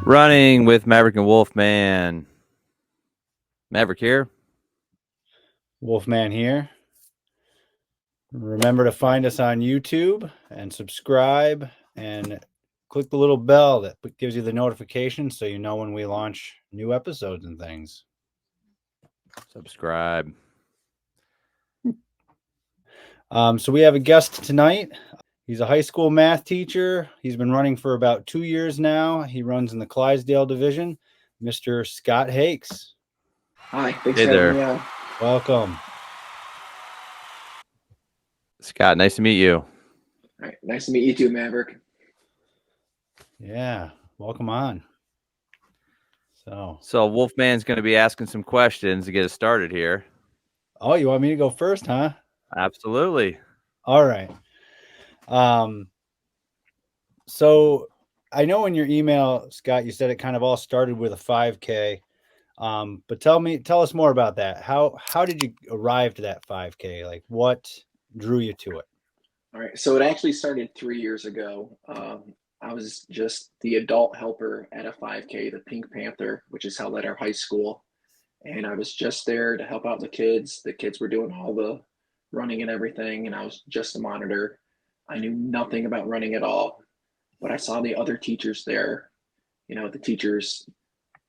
Running with Maverick and Wolfman. Maverick here. Wolfman here. Remember to find us on YouTube and subscribe and click the little bell that gives you the notification so you know when we launch new episodes and things. Subscribe. So we have a guest tonight. He's a high school math teacher. He's been running for about 2 years now. He runs in the Clydesdale Division, Mr. Scott Hakes. Hi, thanks Hey for there. having me on. Welcome. Scott, nice to meet you. All right, nice to meet you too, Maverick. Yeah, welcome on. So Wolfman's going to be asking some questions to get us started here. Oh, you want me to go first, huh? Absolutely. All right. So I know in your email, Scott, you said it kind of all started with a 5K. But tell us more about that. How did you arrive to that 5K? Like what drew you to it? All right, so it actually started 3 years ago. I was just the adult helper at a 5K, the Pink Panther, which is held at our high school. And I was just there to help out the kids. The kids were doing all the running and everything, and I was just a monitor. I knew nothing about running at all, but I saw the other teachers there, the teachers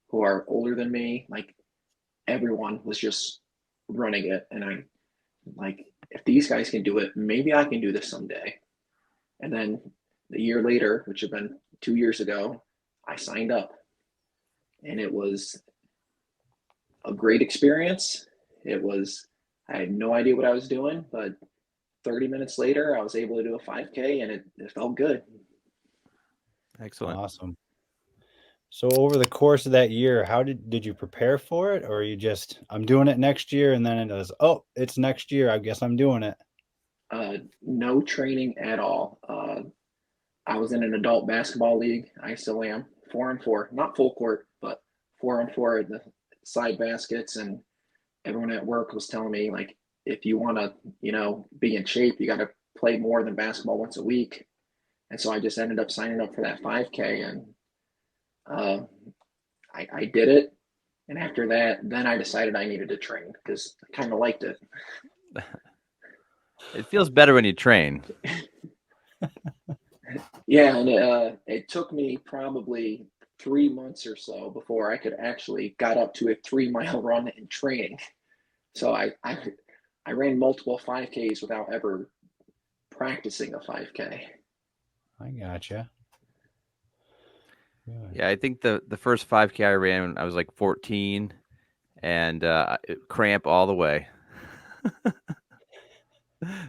who are older than me, like everyone was just running it. And I like, if these guys can do it, maybe I can do this someday. And then the year later, which had been 2 years ago, I signed up, and it was a great experience. I had no idea what I was doing, but 30 minutes later, I was able to do a 5K, and it felt good. Excellent. Awesome. So over the course of that year, how did you prepare for it? Or you just, I'm doing it next year, and then it was, oh, it's next year, I guess I'm doing it. No training at all. I was in an adult basketball league. I still am 4-on-4, not full court, but 4-on-4 at the side baskets. And everyone at work was telling me, like, if you want to, be in shape, you got to play more than basketball once a week. And so I just ended up signing up for that 5K, and I did it. And after that, then I decided I needed to train because I kind of liked it. It feels better when you train. Yeah, and it took me probably 3 months or so before I could actually got up to a 3 mile run in training. So I ran multiple 5Ks without ever practicing a 5K. I gotcha. Good. Yeah, I think the first 5K I ran when I was like 14, and cramp all the way.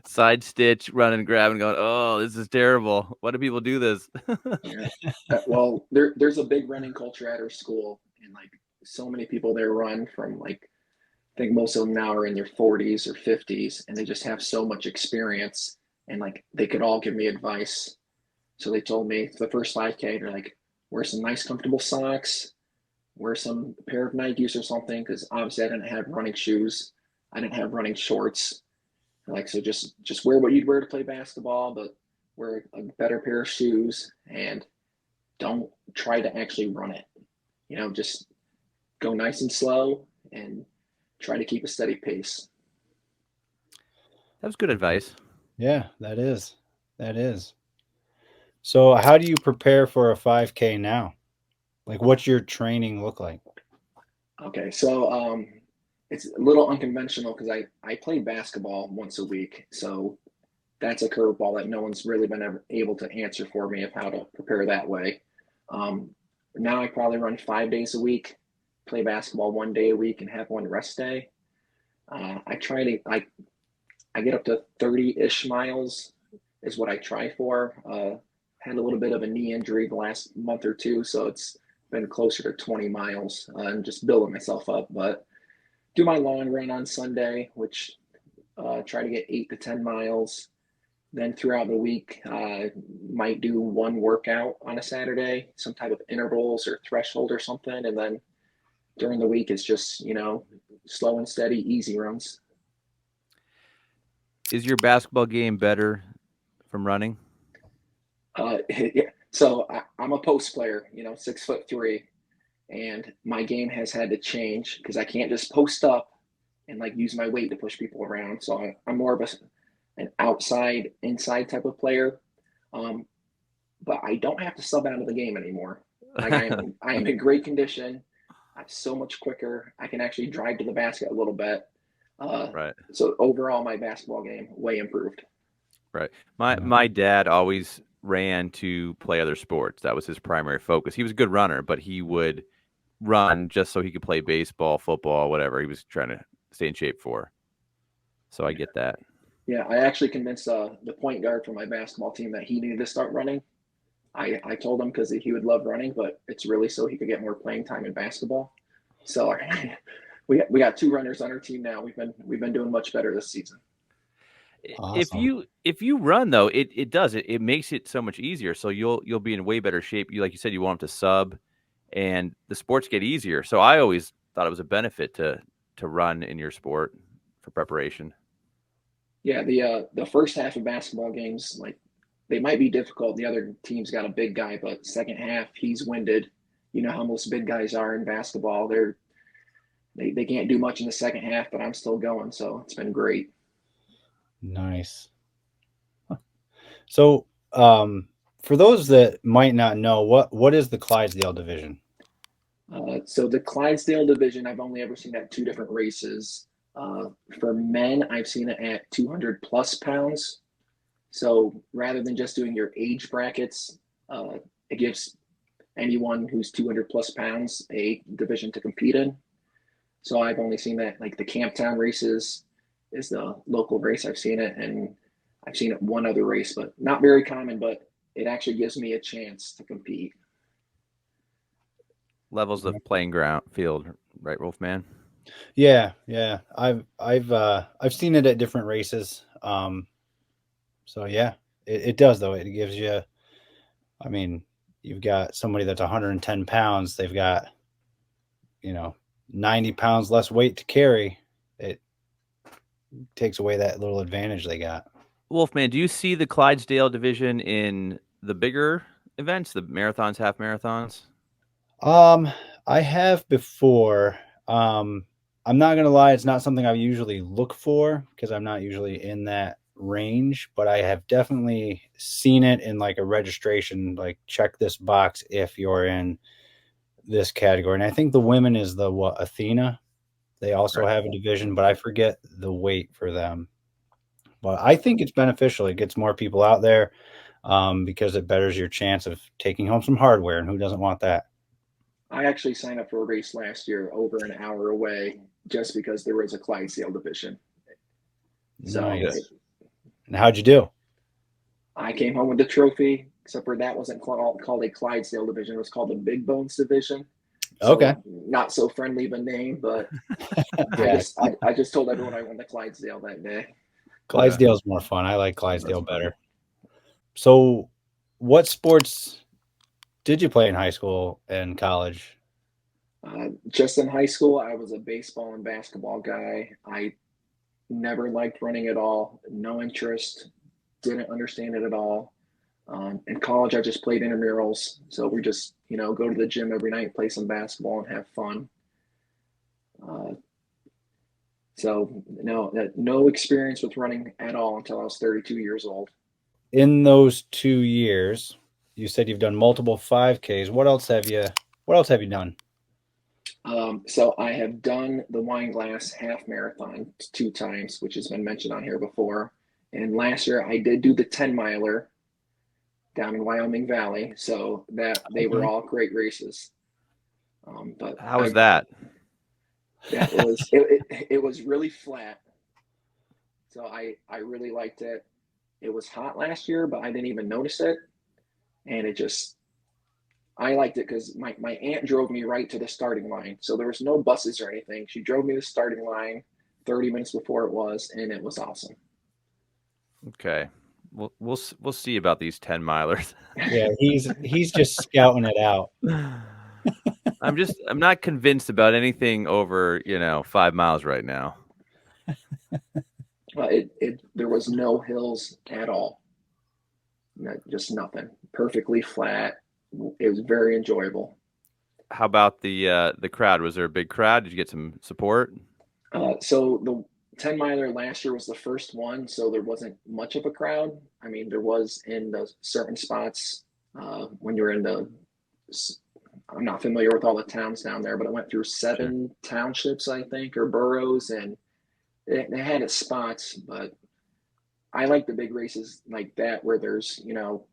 Side stitch, running, grabbing, going, oh, this is terrible. Why do people do this? Yeah. Well, there's a big running culture at our school, and like so many people there run from like I think most of them now are in their 40s or 50s, and they just have so much experience, and like they could all give me advice. So they told me the first 5K, they're like, wear some nice comfortable socks, wear some pair of Nikes or something, because obviously I didn't have running shoes, I didn't have running shorts. Like, so just wear what you'd wear to play basketball, but wear a better pair of shoes, and don't try to actually run it. Just go nice and slow and try to keep a steady pace. That was good advice. Yeah, that is. So how do you prepare for a 5K now? Like what's your training look like? Okay, so it's a little unconventional because I play basketball once a week, so that's a curveball that no one's really been able to answer for me of how to prepare that way. Um, Now I probably run 5 days a week, play basketball one day a week, and have one rest day. I try to I get up to 30-ish miles is what I try for. Had a little bit of a knee injury the last month or two, so it's been closer to 20 miles and just building myself up. But do my long run on Sunday, which try to get 8 to 10 miles. Then throughout the week, might do one workout on a Saturday, some type of intervals or threshold or something. And then during the week, it's just, slow and steady, easy runs. Is your basketball game better from running? Yeah, So I'm a post player, 6'3", and my game has had to change because I can't just post up and like use my weight to push people around. So I'm more of an outside, inside type of player. Um, but I don't have to sub out of the game anymore. Like I am in great condition. I'm so much quicker. I can actually drive to the basket a little bit. Right. So overall, my basketball game way improved. Right. My dad always ran to play other sports. That was his primary focus. He was a good runner, but he would run just so he could play baseball, football, whatever he was trying to stay in shape for. So I get that. Yeah, I actually convinced the point guard for my basketball team that he needed to start running. I told him because he would love running, but it's really so he could get more playing time in basketball. So we got 2 runners on our team now. We've been doing much better this season. Awesome. If you run though, it makes it so much easier. So you'll be in way better shape. You like you said, you won't have to sub, and the sports get easier. So I always thought it was a benefit to run in your sport for preparation. Yeah, the first half of basketball games, like they might be difficult. The other team's got a big guy, but second half he's winded. You know how most big guys are in basketball. They can't do much in the second half, but I'm still going, so it's been great. Nice. So, for those that might not know, what is the Clydesdale division? So the Clydesdale division, I've only ever seen at 2 different races. For men, I've seen it at 200 plus pounds. So rather than just doing your age brackets, it gives anyone who's 200 plus pounds a division to compete in. So I've only seen that like the Camptown races is the local race I've seen it, and I've seen it one other race, but not very common. But it actually gives me a chance to compete. Levels the playing ground field, right, Wolfman? Yeah, yeah. I've seen it at different races. So yeah, it does though. It gives you. I mean, you've got somebody that's 110 pounds. They've got 90 pounds less weight to carry. It takes away that little advantage they got. Wolfman, do you see the Clydesdale division in the bigger events, the marathons, half marathons? Um, I have before. I'm not gonna lie, it's not something I usually look for because I'm not usually in that range, but I have definitely seen it in like a registration, like check this box if you're in this category. And I think the women is the what Athena. They also Right. have a division, but I forget the weight for them. But I think it's beneficial. It gets more people out there because it betters your chance of taking home some hardware, and who doesn't want that? I actually signed up for a race last year over an hour away just because there was a Clydesdale division. So Nice. And how'd you do? I came home with the trophy, except for that wasn't called a Clydesdale division. It was called the Big Bones division. Okay. So not so friendly of a name, but Yeah, I just told everyone I won the Clydesdale that day. Clydesdale's more fun. I like Clydesdale better. So, what sports did you play in high school and college? Just in high school, I was a baseball and basketball guy. I never liked running at all. No interest. Didn't understand it at all. In college, I just played intramurals. So we just, go to the gym every night, play some basketball, and have fun. Uh, so no experience with running at all until I was 32 years old. In those 2 years, you said you've done multiple 5Ks. What else have you done? So I have done the Wine Glass half marathon 2 times, which has been mentioned on here before. And last year I did do the 10 miler down in Wyoming Valley. So that they were all great races. But How was that? Yeah, it was really flat. So I really liked it. It was hot last year, but I didn't even notice it. And I liked it because my aunt drove me right to the starting line. So there was no buses or anything. She drove me to the starting line 30 minutes before it was, and it was awesome. Okay. We'll see about these 10 milers. Yeah, he's just scouting it out. I'm not convinced about anything over, 5 miles right now. There was no hills at all. just nothing. Perfectly flat. It was very enjoyable. How about the crowd? Was there a big crowd? Did you get some support? So the 10 miler last year was the first one, so there wasn't much of a crowd. I mean, there was in the certain spots when you're in the. I'm not familiar with all the towns down there, but I went through Sure. 7 townships, I think, or boroughs, and they had its spots. But I like the big races like that where there's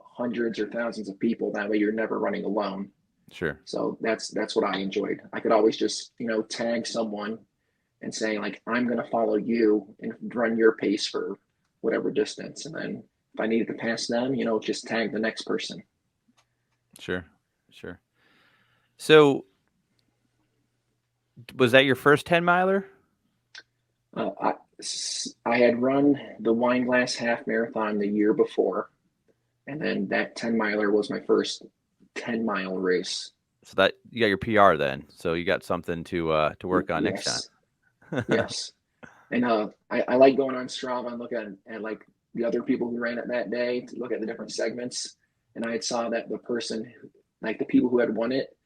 hundreds or thousands of people. That way, you're never running alone. Sure. So that's what I enjoyed. I could always just tag someone and saying like I'm going to follow you and run your pace for whatever distance, and then if I needed to pass them, just tag the next person. Sure. Sure. So was that your first 10 miler? Uh, I, I had run the Wine Glass Half Marathon the year before, and then that 10 miler was my first 10-mile race. So that you got your PR then. So you got something to work on next Yes, time. yes. And I like going on Strava and looking at like the other people who ran it that day to look at the different segments. And I saw that the person, like the people who had won it,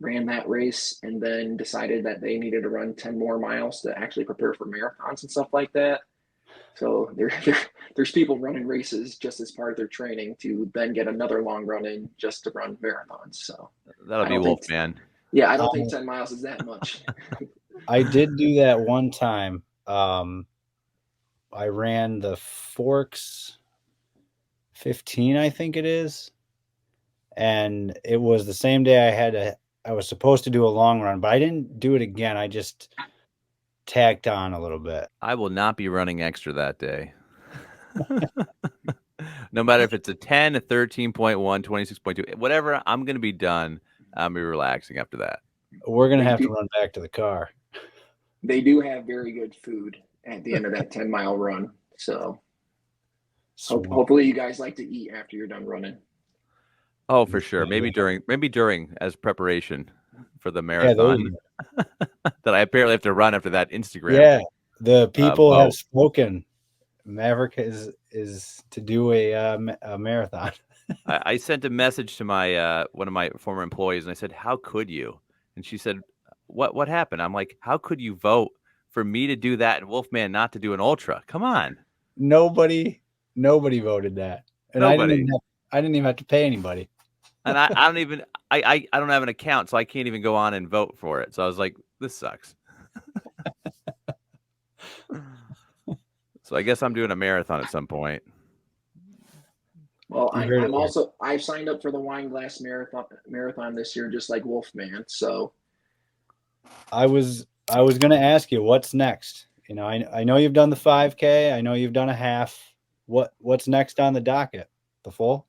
ran that race and then decided that they needed to run 10 more miles to actually prepare for marathons and stuff like that. So there's people running races just as part of their training to then get another long run in just to run marathons. So That'll I be don't think, Wolfman. yeah, I don't think 10 miles is that much. I did do that one time. I ran the Forks 15, I think it is. And it was the same day I was supposed to do a long run, but I didn't do it again. I just tacked on a little bit. I will not be running extra that day. No matter if it's a 10, a 13.1, 26.2, whatever, I'm going to be done. I'm going to be relaxing after that. We're going to They have to do, run back to the car. they do have very good food at the end of that 10-mile run. So hopefully you guys like to eat after you're done running. Oh, for sure. Maybe during as preparation for the Yeah, there marathon you go. that I apparently have to run after that Instagram. Yeah, the people have Vote. spoken. Maverick is to do a marathon. I sent a message to my one of my former employees, and I said, "How could you?" And she said, "What happened?" I'm like, "How could you vote for me to do that and Wolfman not to do an ultra? Come on, Nobody voted that, and nobody." I didn't even have to pay anybody. And I don't even I don't have an account, so I can't even go on and vote for it. So I was like, "This sucks." So I guess I'm doing a marathon at some point. Well, You heard it I'm here. also I've signed up for the Wine Glass Marathon this year, just like Wolfman. So I was going to ask you what's next. I know you've done the 5K. I know you've done a half. What's next on the docket? The full?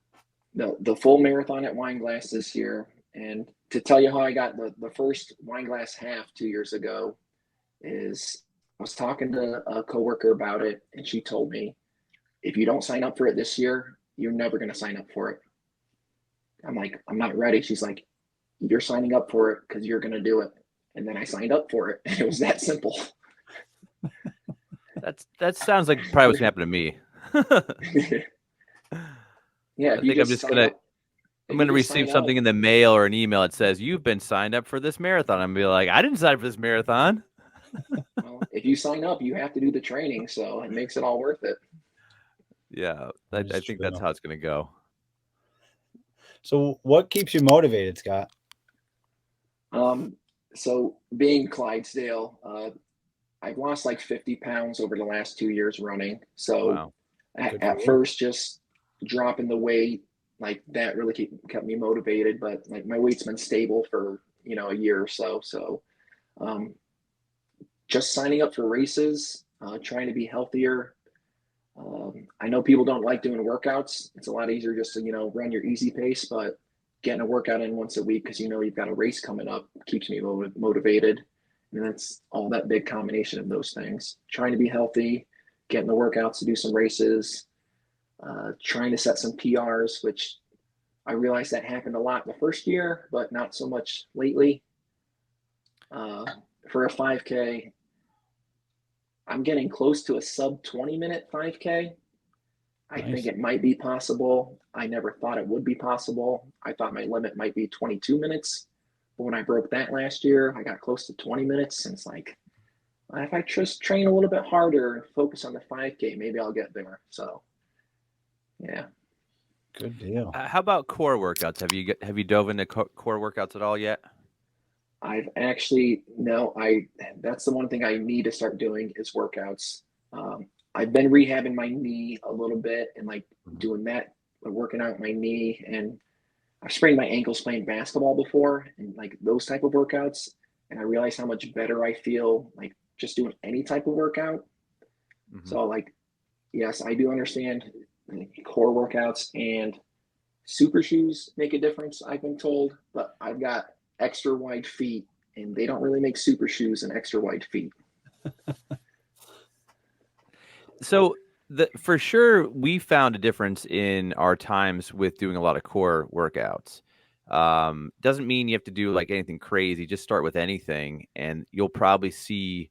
the full marathon at Wine Glass this year. And to tell you how I got the first Wine Glass half 2 years ago is I was talking to a coworker about it, and she told me, if you don't sign up for it this year, you're never going to sign up for it. I'm like, I'm not ready. She's like, you're signing up for it because you're going to do it. And then I signed up for it. It was that simple. That sounds like probably what's gonna happen to me. Yeah, I think I'm gonna receive something in the mail or an email that says you've been signed up for this marathon. I'm gonna be like, I didn't sign up for this marathon. Well, if you sign up, you have to do the training, so it makes it all worth it. Yeah, I think that's how it's gonna go. So what keeps you motivated, Scott? So being Clydesdale, I've lost like 50 pounds over the last 2 years running. So Wow. at first, just dropping the weight, like that really kept me motivated. But like my weight's been stable for, a year or so. So um, just signing up for races, trying to be healthier. I know people don't like doing workouts. It's a lot easier just to, run your easy pace, but getting a workout in once a week because you've got a race coming up keeps me motivated. And that's all that big combination of those things. Trying to be healthy, getting the workouts to do some races, trying to set some PRs, which I realized that happened a lot the first year, but not so much lately. For a 5K, I'm getting close to a sub 20-minute 5K. I Nice. think it might be possible. I never thought it would be possible. I thought my limit might be 22 minutes. But when I broke that last year, I got close to 20 minutes. And it's like, if I just train a little bit harder, focus on the 5K, maybe I'll get there. So, yeah. Good deal. How about core workouts? Have you dove into core workouts at all yet? I've actually no, that's the one thing I need to start doing is workouts. I've been rehabbing my knee a little bit and like doing that, working out my knee, and I've sprained my ankles playing basketball before and like those type of workouts. And I realize how much better I feel like just doing any type of workout. Mm-hmm. So like, yes, I do understand core workouts and super shoes make a difference, I've been told, but I've got extra wide feet and they don't really make super shoes and extra wide feet. So for sure, we found a difference in our times with doing a lot of core workouts. Doesn't mean you have to do like anything crazy. Just start with anything, and you'll probably see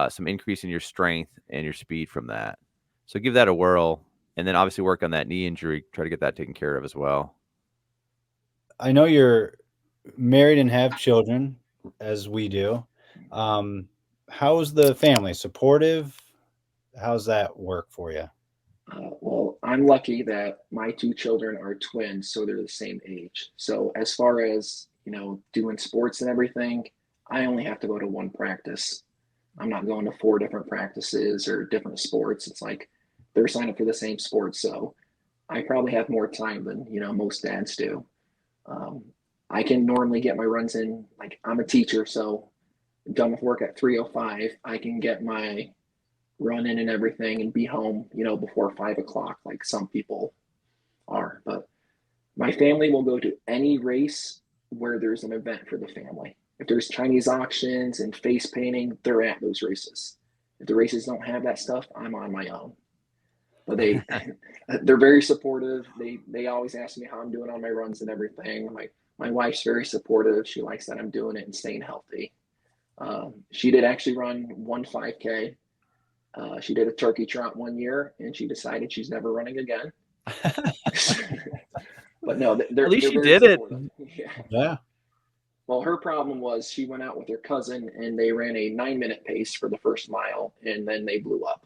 some increase in your strength and your speed from that. So give that a whirl, and then obviously work on that knee injury. Try to get that taken care of as well. I know you're married and have children, as we do. How's the family? Supportive? How's that work for you? Well, I'm lucky that my two children are twins, so they're the same age. So as far as, doing sports and everything, I only have to go to one practice. I'm not going to 4 different practices or different sports. It's like they're signed up for the same sport. So I probably have more time than, most dads do. I can normally get my runs in, like I'm a teacher, so I'm done with work at 3:05. I can get my run in and everything and be home, before 5 o'clock, like some people are. But my family will go to any race where there's an event for the family. If there's Chinese auctions and face painting, they're at those races. If the races don't have that stuff, I'm on my own. But they're very supportive. They always ask me how I'm doing on my runs and everything. My wife's very supportive. She likes that I'm doing it and staying healthy. She did actually run one 5K. She did a turkey trot one year, and she decided she's never running again. But no, at least she did it. Yeah. Well, her problem was she went out with her cousin, and they ran a 9-minute pace for the first mile, and then they blew up.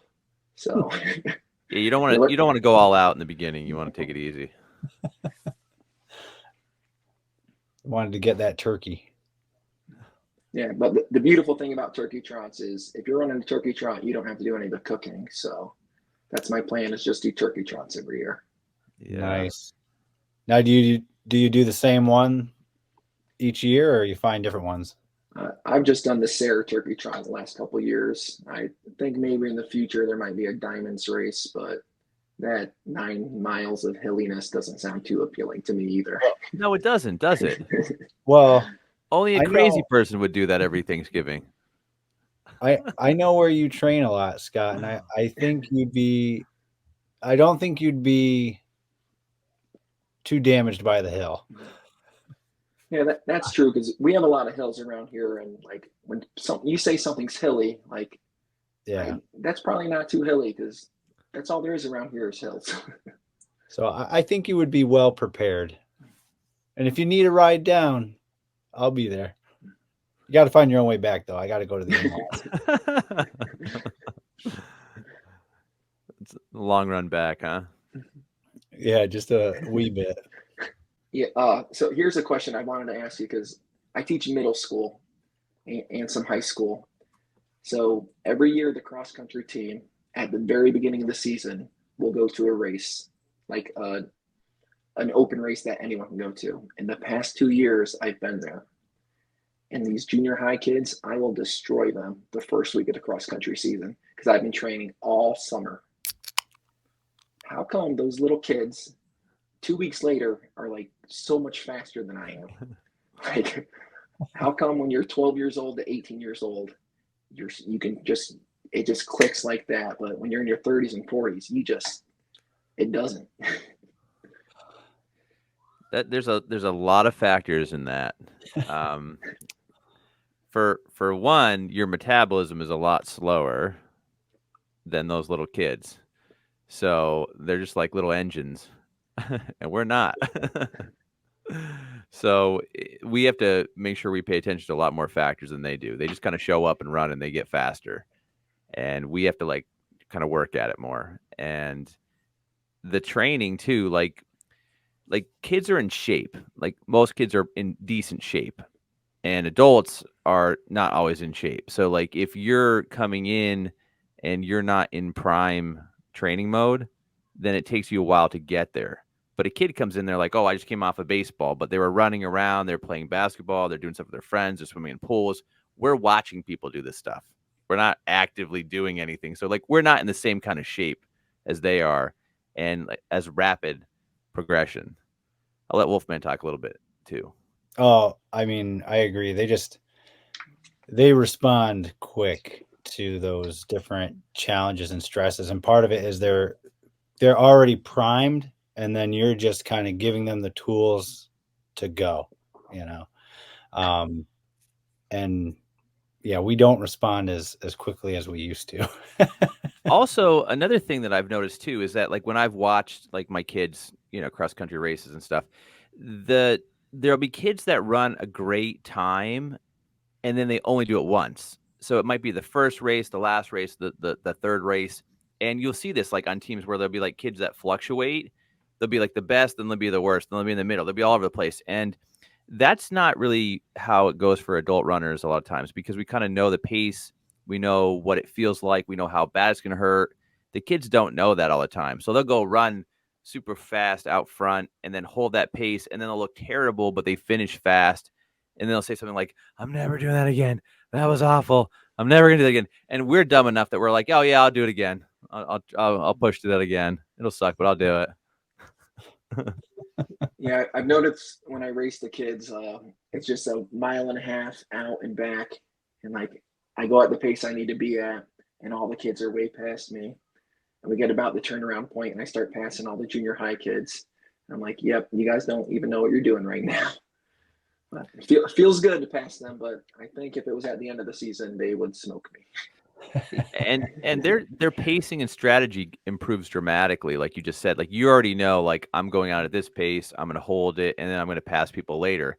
So yeah, you don't want to go all out in the beginning. You want to take it easy. Wanted to get that turkey. Yeah, but the beautiful thing about turkey trots is if you're running a turkey trot, you don't have to do any of the cooking. So that's my plan, is just do turkey trots every year. Yeah. Nice. Now, do you do the same one each year, or you find different ones? I've just done the Sarah turkey trot the last couple of years. I think maybe in the future there might be a diamonds race, but that 9 miles of hilliness doesn't sound too appealing to me either. No, it doesn't, does it? Well, only a crazy person would do that every Thanksgiving. I know where you train a lot, Scott, and I think I don't think you'd be too damaged by the hill. Yeah, that's true, because we have a lot of hills around here, and like when you say something's hilly, like that's probably not too hilly, because that's all there is around here is hills. So I think you would be well prepared. And if you need a ride down, I'll be there. You got to find your own way back, though. I got to go to the in-laws. It's a long run back, huh? Yeah, just a wee bit. Yeah. So here's a question I wanted to ask you, because I teach middle school and some high school. So every year the cross country team at the very beginning of the season will go to a race, like an open race that anyone can go to. In the past 2 years, I've been there. And these junior high kids, I will destroy them the first week of the cross country season, because I've been training all summer. How come those little kids 2 weeks later are like so much faster than I am? Like, how come when you're 12 years old to 18 years old, it just clicks like that, but when you're in your 30s and 40s, it doesn't. There's a lot of factors in that. For one, your metabolism is a lot slower than those little kids. So they're just like little engines, and we're not. So we have to make sure we pay attention to a lot more factors than they do. They just kind of show up and run and they get faster. And we have to like kind of work at it more. And the training too, like kids are in shape. Like most kids are in decent shape. And adults are not always in shape. So like if you're coming in and you're not in prime training mode, then it takes you a while to get there. But a kid comes in there like, oh, I just came off of baseball, but they were running around, they're playing basketball, they're doing stuff with their friends, they're swimming in pools. We're watching people do this stuff. We're not actively doing anything. So like we're not in the same kind of shape as they are and like, as rapid progression. I'll let Wolfman talk a little bit too. Oh, I mean, I agree. They respond quick to those different challenges and stresses, and part of it is they're already primed, and then you're just kind of giving them the tools to go, you know. And yeah, we don't respond as quickly as we used to. Also, another thing that I've noticed too is that like when I've watched like my kids, cross country races and stuff, there'll be kids that run a great time and then they only do it once. So it might be the first race, the last race, the third race, and you'll see this like on teams where there'll be like kids that fluctuate. They'll be like the best, then they'll be the worst, then they'll be in the middle. They'll be all over the place, and that's not really how it goes for adult runners a lot of times because we kind of know the pace, we know what it feels like, we know how bad it's going to hurt. The kids don't know that all the time, so they'll go run super fast out front and then hold that pace, and then they'll look terrible, but they finish fast, and then they'll say something like, "I'm never doing that again. That was awful. I'm never gonna do that again." And we're dumb enough that we're like, "Oh yeah, I'll do it again. I'll push through that again. It'll suck, but I'll do it." Yeah, I've noticed when I race the kids, it's just a mile and a half out and back, and like I go at the pace I need to be at, and all the kids are way past me. And we get about the turnaround point, and I start passing all the junior high kids. And I'm like, "Yep, you guys don't even know what you're doing right now." But it feels good to pass them, but I think if it was at the end of the season, they would smoke me. And their pacing and strategy improves dramatically, like you just said. Like you already know, like I'm going out at this pace, I'm gonna hold it, and then I'm gonna pass people later.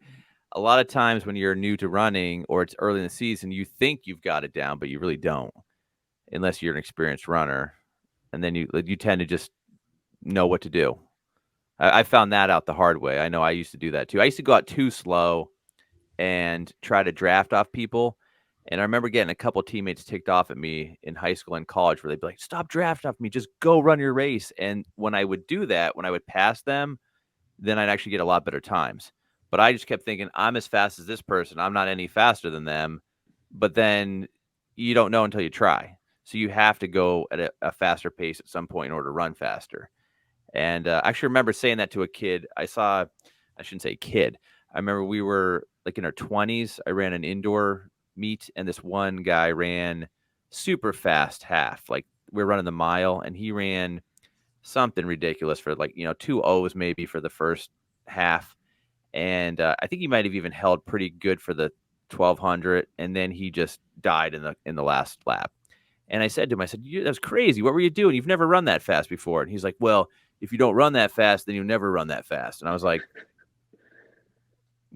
A lot of times when you're new to running or it's early in the season, you think you've got it down, but you really don't, unless you're an experienced runner, and then you tend to just know what to do. I found that out the hard way. I know I used to do that too. I used to go out too slow and try to draft off people. And I remember getting a couple teammates ticked off at me in high school and college where they'd be like, "Stop drafting off me, just go run your race." And when I would do that, when I would pass them, then I'd actually get a lot better times. But I just kept thinking, I'm as fast as this person. I'm not any faster than them. But then you don't know until you try. So you have to go at a faster pace at some point in order to run faster. And I actually remember saying that to a kid. I shouldn't say kid. I remember we were like in our 20s. I ran an indoor meet, and this one guy ran super fast half. Like we were running the mile, and he ran something ridiculous for like, two O's maybe for the first half. And I think he might have even held pretty good for the 1200. And then he just died in the last lap. And I said to him, I said, "That's crazy. What were you doing? You've never run that fast before." And he's like, "Well, if you don't run that fast, then you never run that fast." And I was like,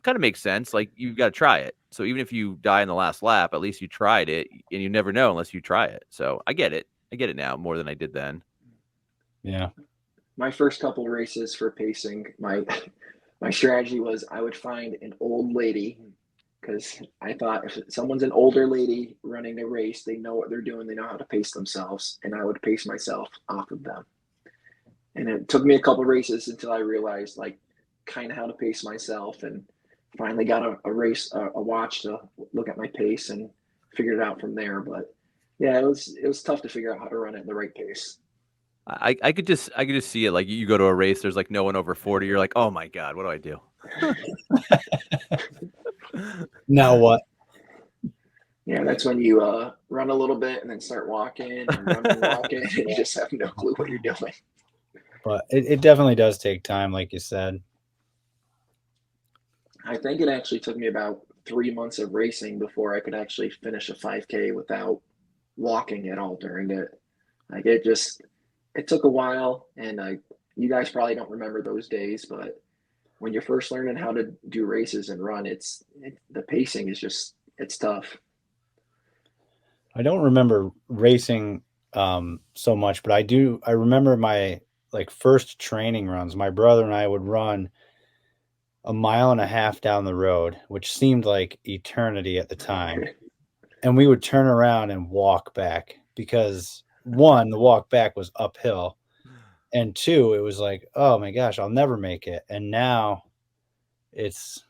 kind of makes sense. Like you've got to try it. So even if you die in the last lap, at least you tried it, and you never know unless you try it. So I get it. I get it now more than I did then. Yeah. My first couple races for pacing, my strategy was I would find an old lady because I thought if someone's an older lady running a race, they know what they're doing, they know how to pace themselves, and I would pace myself off of them. And it took me a couple races until I realized like kind of how to pace myself, and finally got a watch to look at my pace and figured it out from there. But yeah, it was tough to figure out how to run at the right pace. I could just see it. Like you go to a race, there's like no one over 40. You're like, oh my God, what do I do? Now what? Yeah, that's when you run a little bit and then start walking and run and walking, and you just have no clue what you're doing. But it definitely does take time, like you said. I think it actually took me about 3 months of racing before I could actually finish a 5K without walking at all during it. Like it took a while, and you guys probably don't remember those days, but when you're first learning how to do races and run, the pacing is just it's tough. I don't remember racing so much, but I remember my like first training runs. My brother and I would run a mile and a half down the road, which seemed like eternity at the time. And we would turn around and walk back because one, the walk back was uphill. And two, it was like, oh my gosh, I'll never make it. And now it's,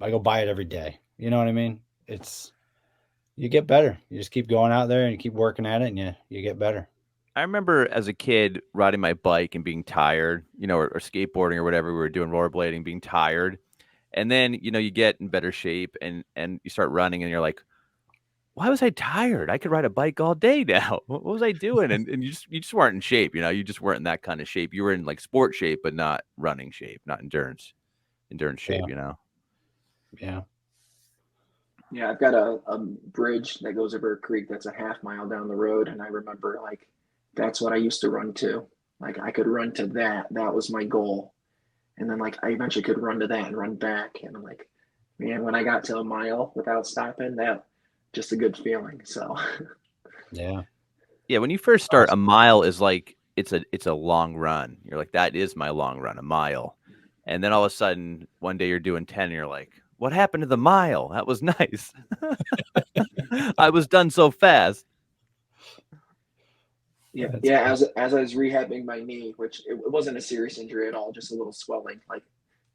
I go by it every day. You know what I mean? You get better. You just keep going out there and you keep working at it and you get better. I remember as a kid riding my bike and being tired, or skateboarding or whatever we were doing, rollerblading, being tired. And then, you get in better shape and you start running and you're like, why was I tired? I could ride a bike all day now. What was I doing? And you just weren't in shape, you just weren't in that kind of shape. You were in like sport shape, but not running shape, not endurance shape, Yeah. Yeah. Yeah, I've got a bridge that goes over a creek that's a half mile down the road, and I remember like that's what I used to run to. Like I could run to that. That was my goal. And then like I eventually could run to that and run back. And I'm like, man, when I got to a mile without stopping, that just a good feeling. So Yeah. Yeah, when you first start, a Awesome. mile is like it's a long run. You're like, that is my long run, a mile. And then all of a sudden, one day you're doing 10 and you're like, what happened to the mile? That was nice. I was done so fast. yeah, That's yeah. cool. As I was rehabbing my knee, which it wasn't a serious injury at all, just a little swelling. Like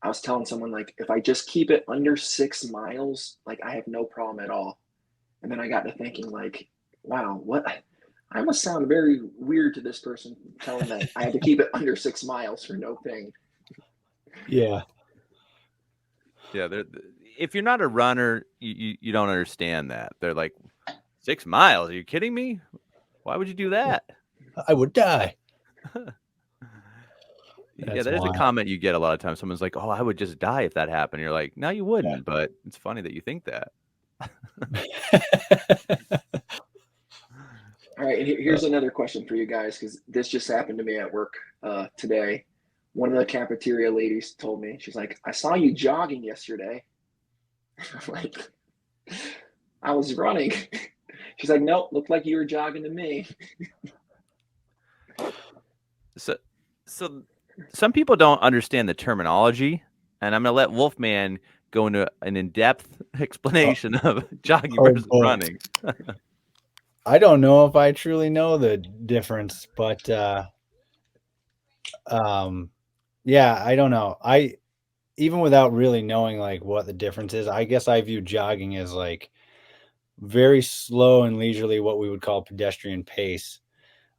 I was telling someone, like if I just keep it under 6 miles, like I have no problem at all. And then I got to thinking, like, wow, what? I must sound very weird to this person telling that I had to keep it under 6 miles for no pain. Yeah. Yeah, if you're not a runner, you don't understand that. They're like, 6 miles? Are you kidding me? Why would you do that? I would die. Yeah, That's that is a wild. comment you get a lot of times. Someone's like, "Oh, I would just die if that happened." You're like, "No, you wouldn't." But it's funny that you think that. All right, and here's another question for you guys because this just happened to me at work today. One of the cafeteria ladies told me, she's like, I saw you jogging yesterday. I'm like, I was running. She's like, nope, looked like you were jogging to me. So, some people don't understand the terminology, and I'm gonna let Wolfman go into an in-depth explanation of jogging Oh versus boy. running. I don't know if I truly know the difference, but yeah, I don't know. I even without really knowing like what the difference is, I guess I view jogging as like very slow and leisurely, what we would call pedestrian pace.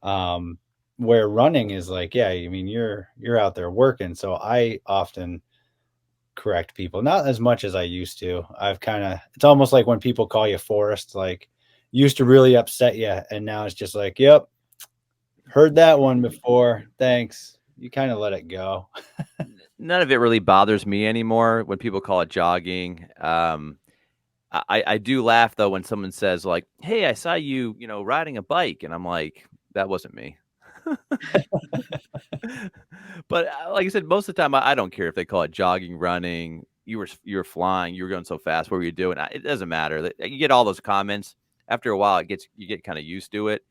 Um, where running is like, yeah, I mean you're out there working. So I often correct people, not as much as I used to. I've kind of it's almost like when people call you Forrest, like used to really upset you, and now it's just like, yep, heard that one before. Thanks. You kind of let it go. None of it really bothers me anymore when people call it jogging. I do laugh though when someone says like, "Hey, I saw you, riding a bike," and I'm like, "That wasn't me." But like I said, most of the time I don't care if they call it jogging, running. You were flying. You were going so fast. What were you doing? It doesn't matter. You get all those comments. After a while, you get kind of used to it.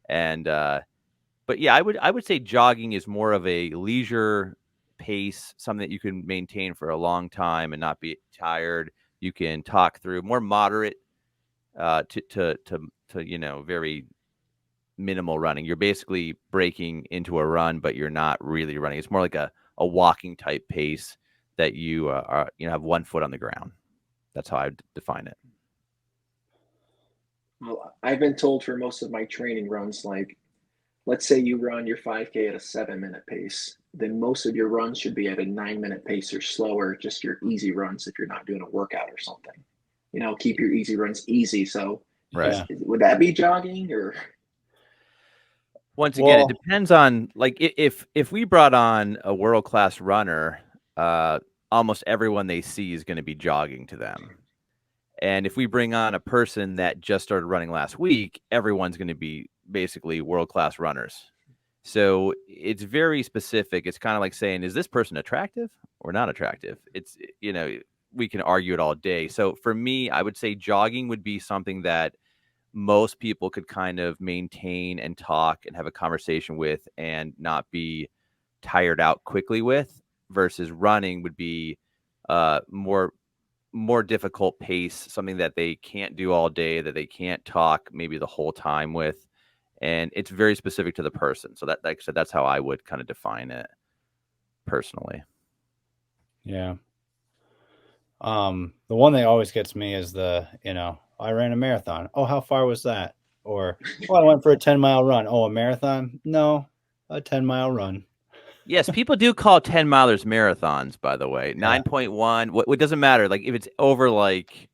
And but yeah, I would say jogging is more of a leisure pace, something that you can maintain for a long time and not be tired. You can talk through more moderate to very minimal running. You're basically breaking into a run, but you're not really running. It's more like a walking type pace that you have one foot on the ground. That's how I define it. Well, I've been told for most of my training runs, like, let's say you run your 5K at a 7 minute pace, then most of your runs should be at a 9 minute pace or slower, just your easy runs if you're not doing a workout or something. Keep your easy runs easy. So, Right. Yeah. would that be jogging or? Once again, it Well, depends on like if we brought on a world class runner, almost everyone they see is going to be jogging to them. And if we bring on a person that just started running last week, everyone's going to be basically world-class runners. So it's very specific. It's kind of like saying, is this person attractive or not attractive? It's, we can argue it all day. So for me, I would say jogging would be something that most people could kind of maintain and talk and have a conversation with and not be tired out quickly with, versus running would be more difficult pace, something that they can't do all day, that they can't talk maybe the whole time with. And it's very specific to the person. So that, like I said, that's how I would kind of define it personally. Yeah. The one that always gets me is I ran a marathon. Oh, how far was that? Or, I went for a 10-mile run. Oh, a marathon? No, a 10-mile run. Yes, people do call 10-milers marathons, by the way. Yeah. 9.1, what doesn't matter. Like if it's over, like,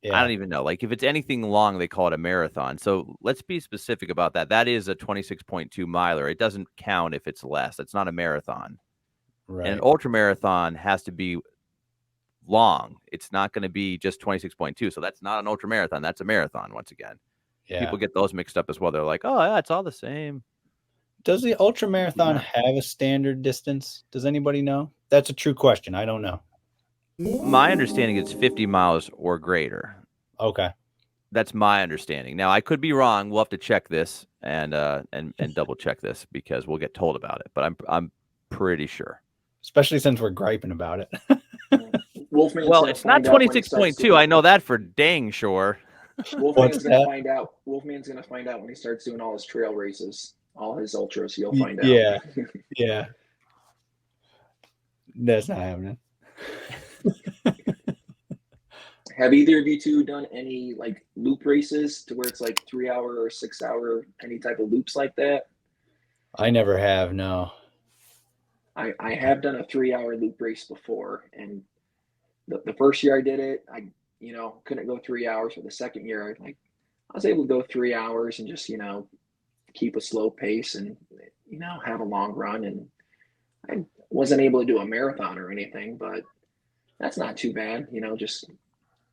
Yeah. I don't even know. Like if it's anything long, they call it a marathon. So let's be specific about that. That is a 26.2 miler. It doesn't count if it's less. It's not a marathon. Right. And an ultra marathon has to be long. It's not going to be just 26.2. So that's not an ultra marathon. That's a marathon once again. Yeah. People get those mixed up as well. They're like, oh, yeah, it's all the same. Does the ultra marathon have a standard distance? Does anybody know? That's a true question. I don't know. My understanding is 50 miles or greater. Okay. That's my understanding. Now, I could be wrong. We'll have to check this and double check this, because we'll get told about it. But I'm pretty sure. Especially since we're griping about it. Wolfman's well, it's not 26.2. I know that for dang sure. Wolfman's going to find out. Wolfman's going to find out when he starts doing all his trail races, all his ultras. You'll find out. Yeah. Yeah. That's not happening. Have either of you two done any like loop races to where it's like 3 hour or 6 hour, any type of loops like that? I never have, no. I have done a 3 hour loop race before, and the first year I did it, I couldn't go 3 hours. But the second year, I was able to go 3 hours and just keep a slow pace and have a long run. And I wasn't able to do a marathon or anything, but that's not too bad. Just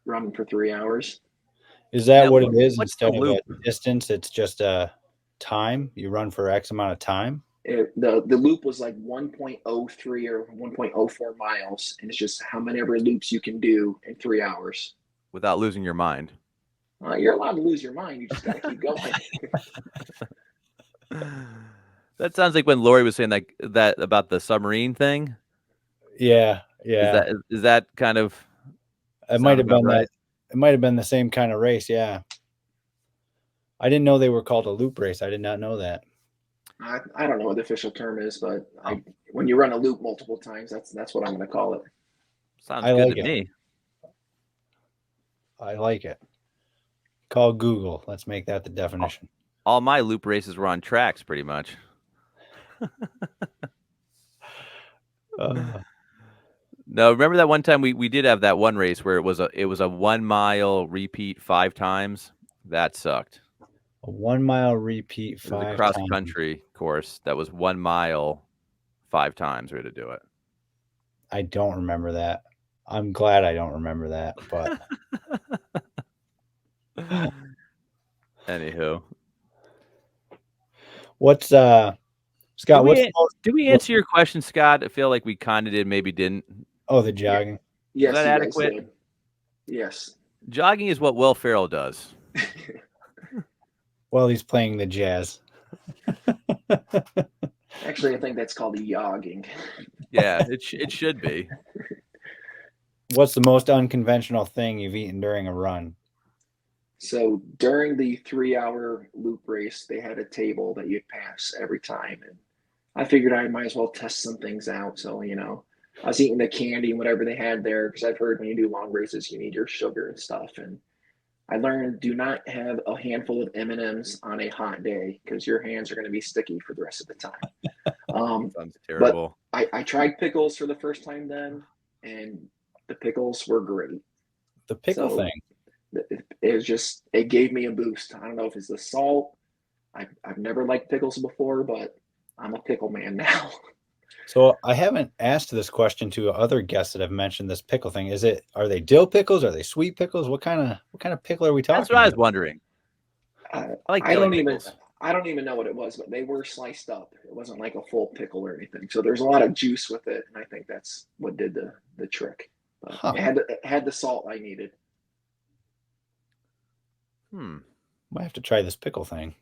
running for 3 hours. Is that what it is? What's Instead the of a loop? distance, it's just a time? You run for X amount of time? The loop was like 1.03 or 1.04 miles, and it's just how many ever loops you can do in 3 hours Without losing your mind. You're allowed to lose your mind. You just got to keep going. That sounds like when Lori was saying that about the submarine thing. Yeah, yeah. Is that kind of? It might have been right? that. It might have been the same kind of race. Yeah. I didn't know they were called a loop race. I did not know that. I don't know what the official term is, but when you run a loop multiple times, that's what I'm going to call it. Sounds good to me. I like it. Call Google. Let's make that the definition. All my loop races were on tracks, pretty much. No, remember that one time we did have that one race where it was a 1 mile repeat 5 times. That sucked. A 1 mile repeat 5 times. It was a cross country course that was 1 mile 5 times. We had to do it. I don't remember that. I'm glad I don't remember that, but anywho. What's Scott? Did we answer your question, Scott? I feel like we kind of did, maybe didn't. Oh, the jogging. Yes, is that adequate? Yes. Jogging is what Will Ferrell does. Well, he's playing the jazz. Actually, I think that's called yogging. Yeah, it should be. What's the most unconventional thing you've eaten during a run? So during the 3 hour loop race, they had a table that you'd pass every time. And I figured I might as well test some things out. So, I was eating the candy and whatever they had there, because I've heard when you do long races, you need your sugar and stuff. And I learned, do not have a handful of M&Ms on a hot day, because your hands are going to be sticky for the rest of the time. Sounds terrible. But I tried pickles for the first time then, and the pickles were great. The pickle thing. It was just, it gave me a boost. I don't know if it's the salt. I've never liked pickles before, but I'm a pickle man now. So I haven't asked this question to other guests that have mentioned this pickle thing. Are they dill pickles? Are they sweet pickles? What kind of pickle are we talking about? That's what I was wondering. I don't even I don't even know what it was, but they were sliced up. It wasn't like a full pickle or anything. So there's a lot of juice with it, and I think that's what did the trick. But Huh. it had the salt I needed. Might have to try this pickle thing.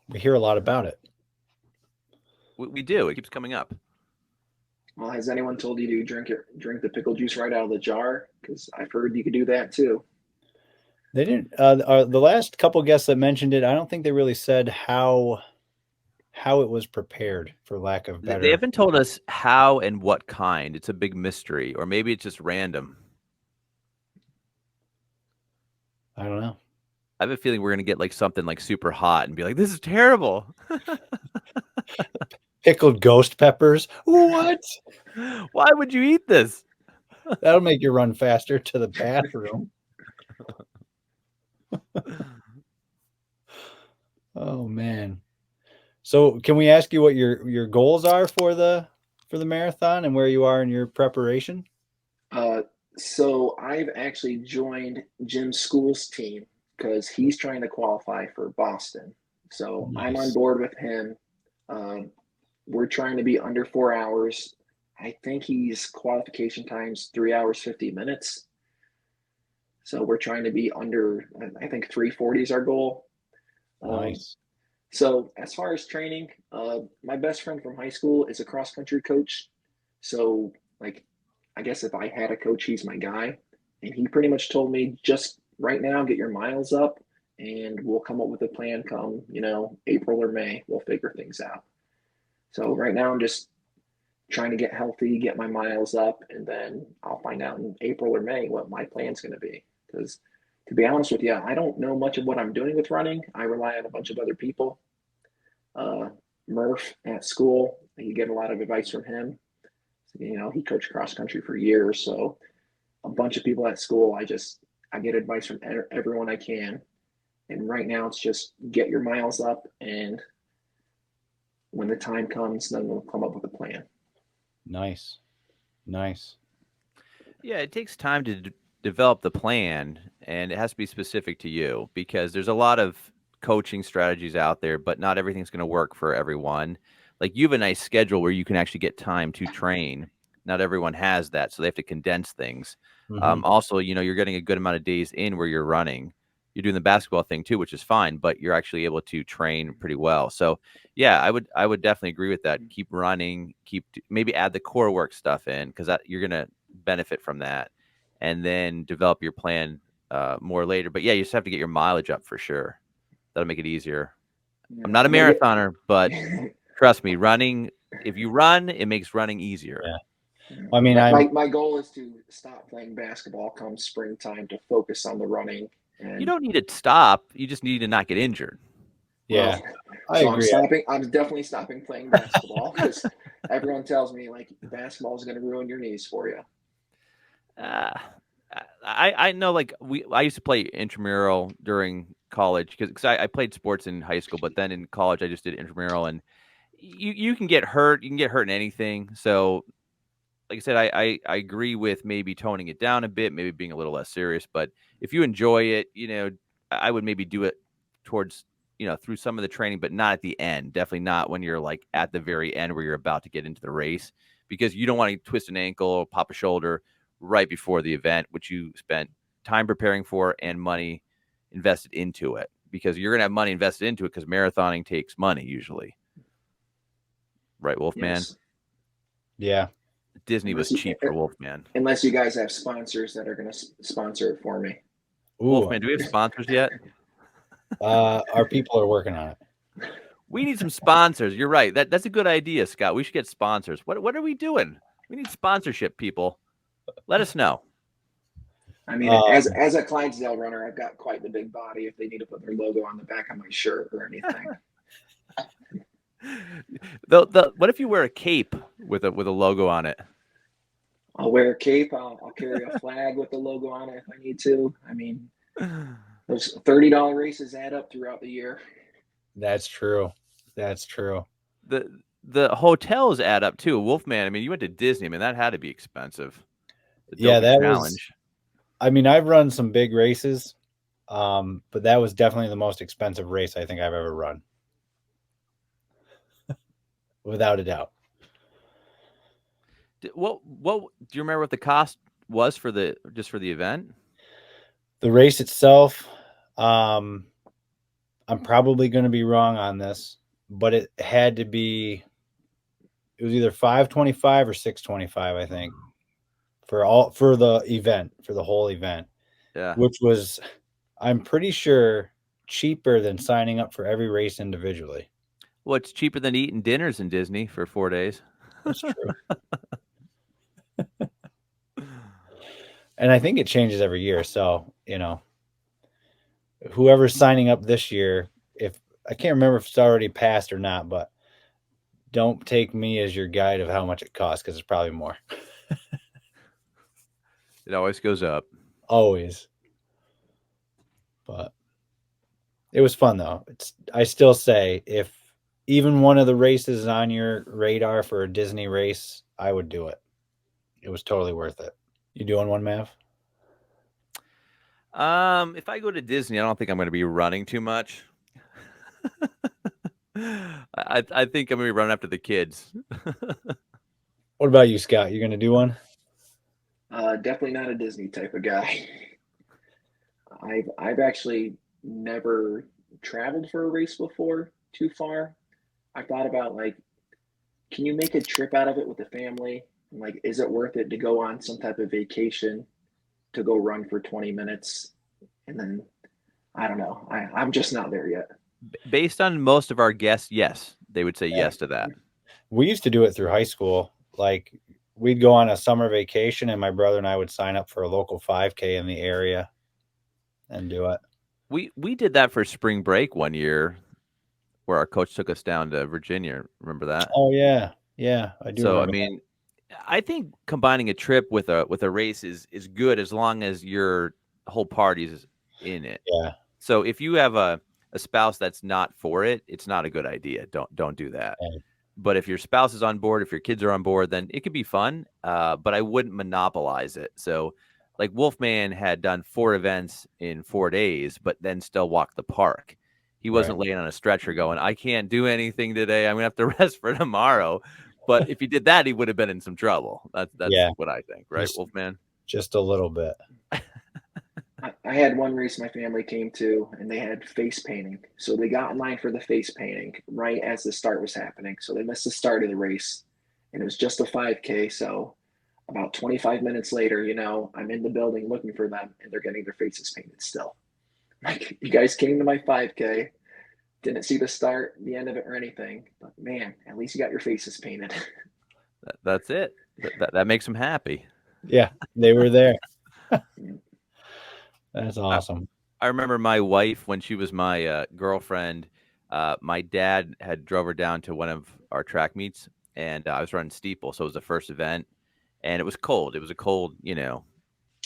We hear a lot about it. We do. It keeps coming up. Well, has anyone told you to drink the pickle juice right out of the jar? Because I've heard you could do that too. They didn't. The last couple guests that mentioned it, I don't think they really said how it was prepared, for lack of better. They haven't told us how and what kind. It's a big mystery, or maybe it's just random. I don't know. I have a feeling we're gonna get like something like super hot and be like, "This is terrible." Pickled ghost peppers. What? Why would you eat this? That'll make you run faster to the bathroom. Oh man. So can we ask you what your goals are for the marathon and where you are in your preparation? So I've actually joined Jim School's team because he's trying to qualify for Boston. So I'm on Nice. board with him. We're trying to be under 4 hours. I think he's qualification time's 3 hours 50 minutes. So we're trying to be under. I think 3:40 is our goal. Nice. So as far as training, my best friend from high school is a cross country coach. So like, I guess if I had a coach, he's my guy, and he pretty much told me just right now get your miles up, and we'll come up with a plan. Come April or May, we'll figure things out. So right now I'm just trying to get healthy, get my miles up, and then I'll find out in April or May what my plan's going to be. Because to be honest with you, I don't know much of what I'm doing with running. I rely on a bunch of other people. Murph at school, you get a lot of advice from him. He coached cross country for years, so a bunch of people at school. I get advice from everyone I can, and right now it's just get your miles up, and when the time comes, then we'll come up with a plan. Nice. Yeah, it takes time to develop the plan, and it has to be specific to you because there's a lot of coaching strategies out there, but not everything's going to work for everyone. Like you have a nice schedule where you can actually get time to train. Not everyone has that, so they have to condense things. Also, you're getting a good amount of days in where you're running. You're doing the basketball thing too, which is fine, but you're actually able to train pretty well. So, yeah, I would definitely agree with that. Keep running, maybe add the core work stuff in because you're gonna benefit from that, and then develop your plan more later. But yeah, you just have to get your mileage up for sure. That'll make it easier. I'm not a marathoner, but trust me, running. If you run, it makes running easier. Yeah. I mean, my goal is to stop playing basketball come springtime to focus on the running. And you don't need to stop. You just need to not get injured. Yeah, I agree. I'm definitely stopping playing basketball because everyone tells me like basketball is going to ruin your knees for you. I know. Like I used to play intramural during college because I played sports in high school, but then in college I just did intramural, and you can get hurt. You can get hurt in anything. So like I said, I agree with maybe toning it down a bit, maybe being a little less serious. But if you enjoy it, I would maybe do it towards, through some of the training, but not at the end. Definitely not when you're like at the very end where you're about to get into the race, because you don't want to twist an ankle or pop a shoulder right before the event, which you spent time preparing for and money invested into it, because you're going to have money invested into it because marathoning takes money usually. Right, Wolfman? Yes. Yeah. Disney was cheap for Wolfman. Unless you guys have sponsors that are going to sponsor it for me. Ooh. Wolfman, do we have sponsors yet? Our people are working on it. We need some sponsors. You're right. That's a good idea, Scott. We should get sponsors. What are we doing? We need sponsorship, people. Let us know. I mean, as a Clydesdale runner, I've got quite the big body. If they need to put their logo on the back of my shirt or anything. What if you wear a cape with a logo on it? I'll wear a cape. I'll carry a flag with the logo on it if I need to. I mean, those $30 races add up throughout the year. That's true. The hotels add up too. Wolfman, I mean, you went to Disney. I mean, that had to be expensive. Yeah, that challenge. I mean, I've run some big races, but that was definitely the most expensive race I think I've ever run. without a doubt. What do you remember what the cost was for the event? The race itself, I'm probably going to be wrong on this, but it had to be. It was either $525 or $625, I think, for the event, for the whole event, Yeah. which was, I'm pretty sure, cheaper than signing up for every race individually. Well, it's cheaper than eating dinners in Disney for 4 days. That's true. And I think it changes every year. So, whoever's signing up this year, if I can't remember if it's already passed or not, but don't take me as your guide of how much it costs, because it's probably more. It always goes up. Always. But it was fun though. I still say, if even one of the races is on your radar for a Disney race, I would do it. It was totally worth it. You doing one, Mav? If I go to Disney, I don't think I'm going to be running too much. I think I'm going to be running after the kids. What about you, Scott? You going to do one? Definitely not a Disney type of guy. I've actually never traveled for a race before too far. I thought about, like, can you make a trip out of it with the family? Like, is it worth it to go on some type of vacation to go run for 20 minutes? And then, I don't know. I'm just not there yet. Based on most of our guests, yes, they would say yes to that. We used to do it through high school. Like, we'd go on a summer vacation, and my brother and I would sign up for a local 5K in the area and do it. We did that for spring break one year, where our coach took us down to Virginia. Remember that? Oh yeah, I do. So I remember mean, I think combining a trip with a race is good, as long as your whole party's in it. Yeah. So if you have a spouse that's not for it, it's not a good idea. Don't do that. Yeah. But if your spouse is on board, if your kids are on board, then it could be fun. But I wouldn't monopolize it. So, like, Wolfman had done 4 events in 4 days, but then still walked the park. He wasn't laying on a stretcher going, I can't do anything today. I'm gonna have to rest for tomorrow. But if he did that, he would have been in some trouble. That's what I think, right, Wolfman? Just a little bit. I had one race my family came to, and they had face painting. So they got in line for the face painting right as the start was happening. So they missed the start of the race, and it was just a 5K. So about 25 minutes later, I'm in the building looking for them, and they're getting their faces painted still. Like, you guys came to my 5K, didn't see the start, the end of it, or anything. But man, at least you got your faces painted. That's it. That makes them happy. Yeah, they were there. That's awesome. I remember my wife, when she was my girlfriend, my dad had drove her down to one of our track meets, and I was running steeple. So it was the first event, and it was cold. It was a cold,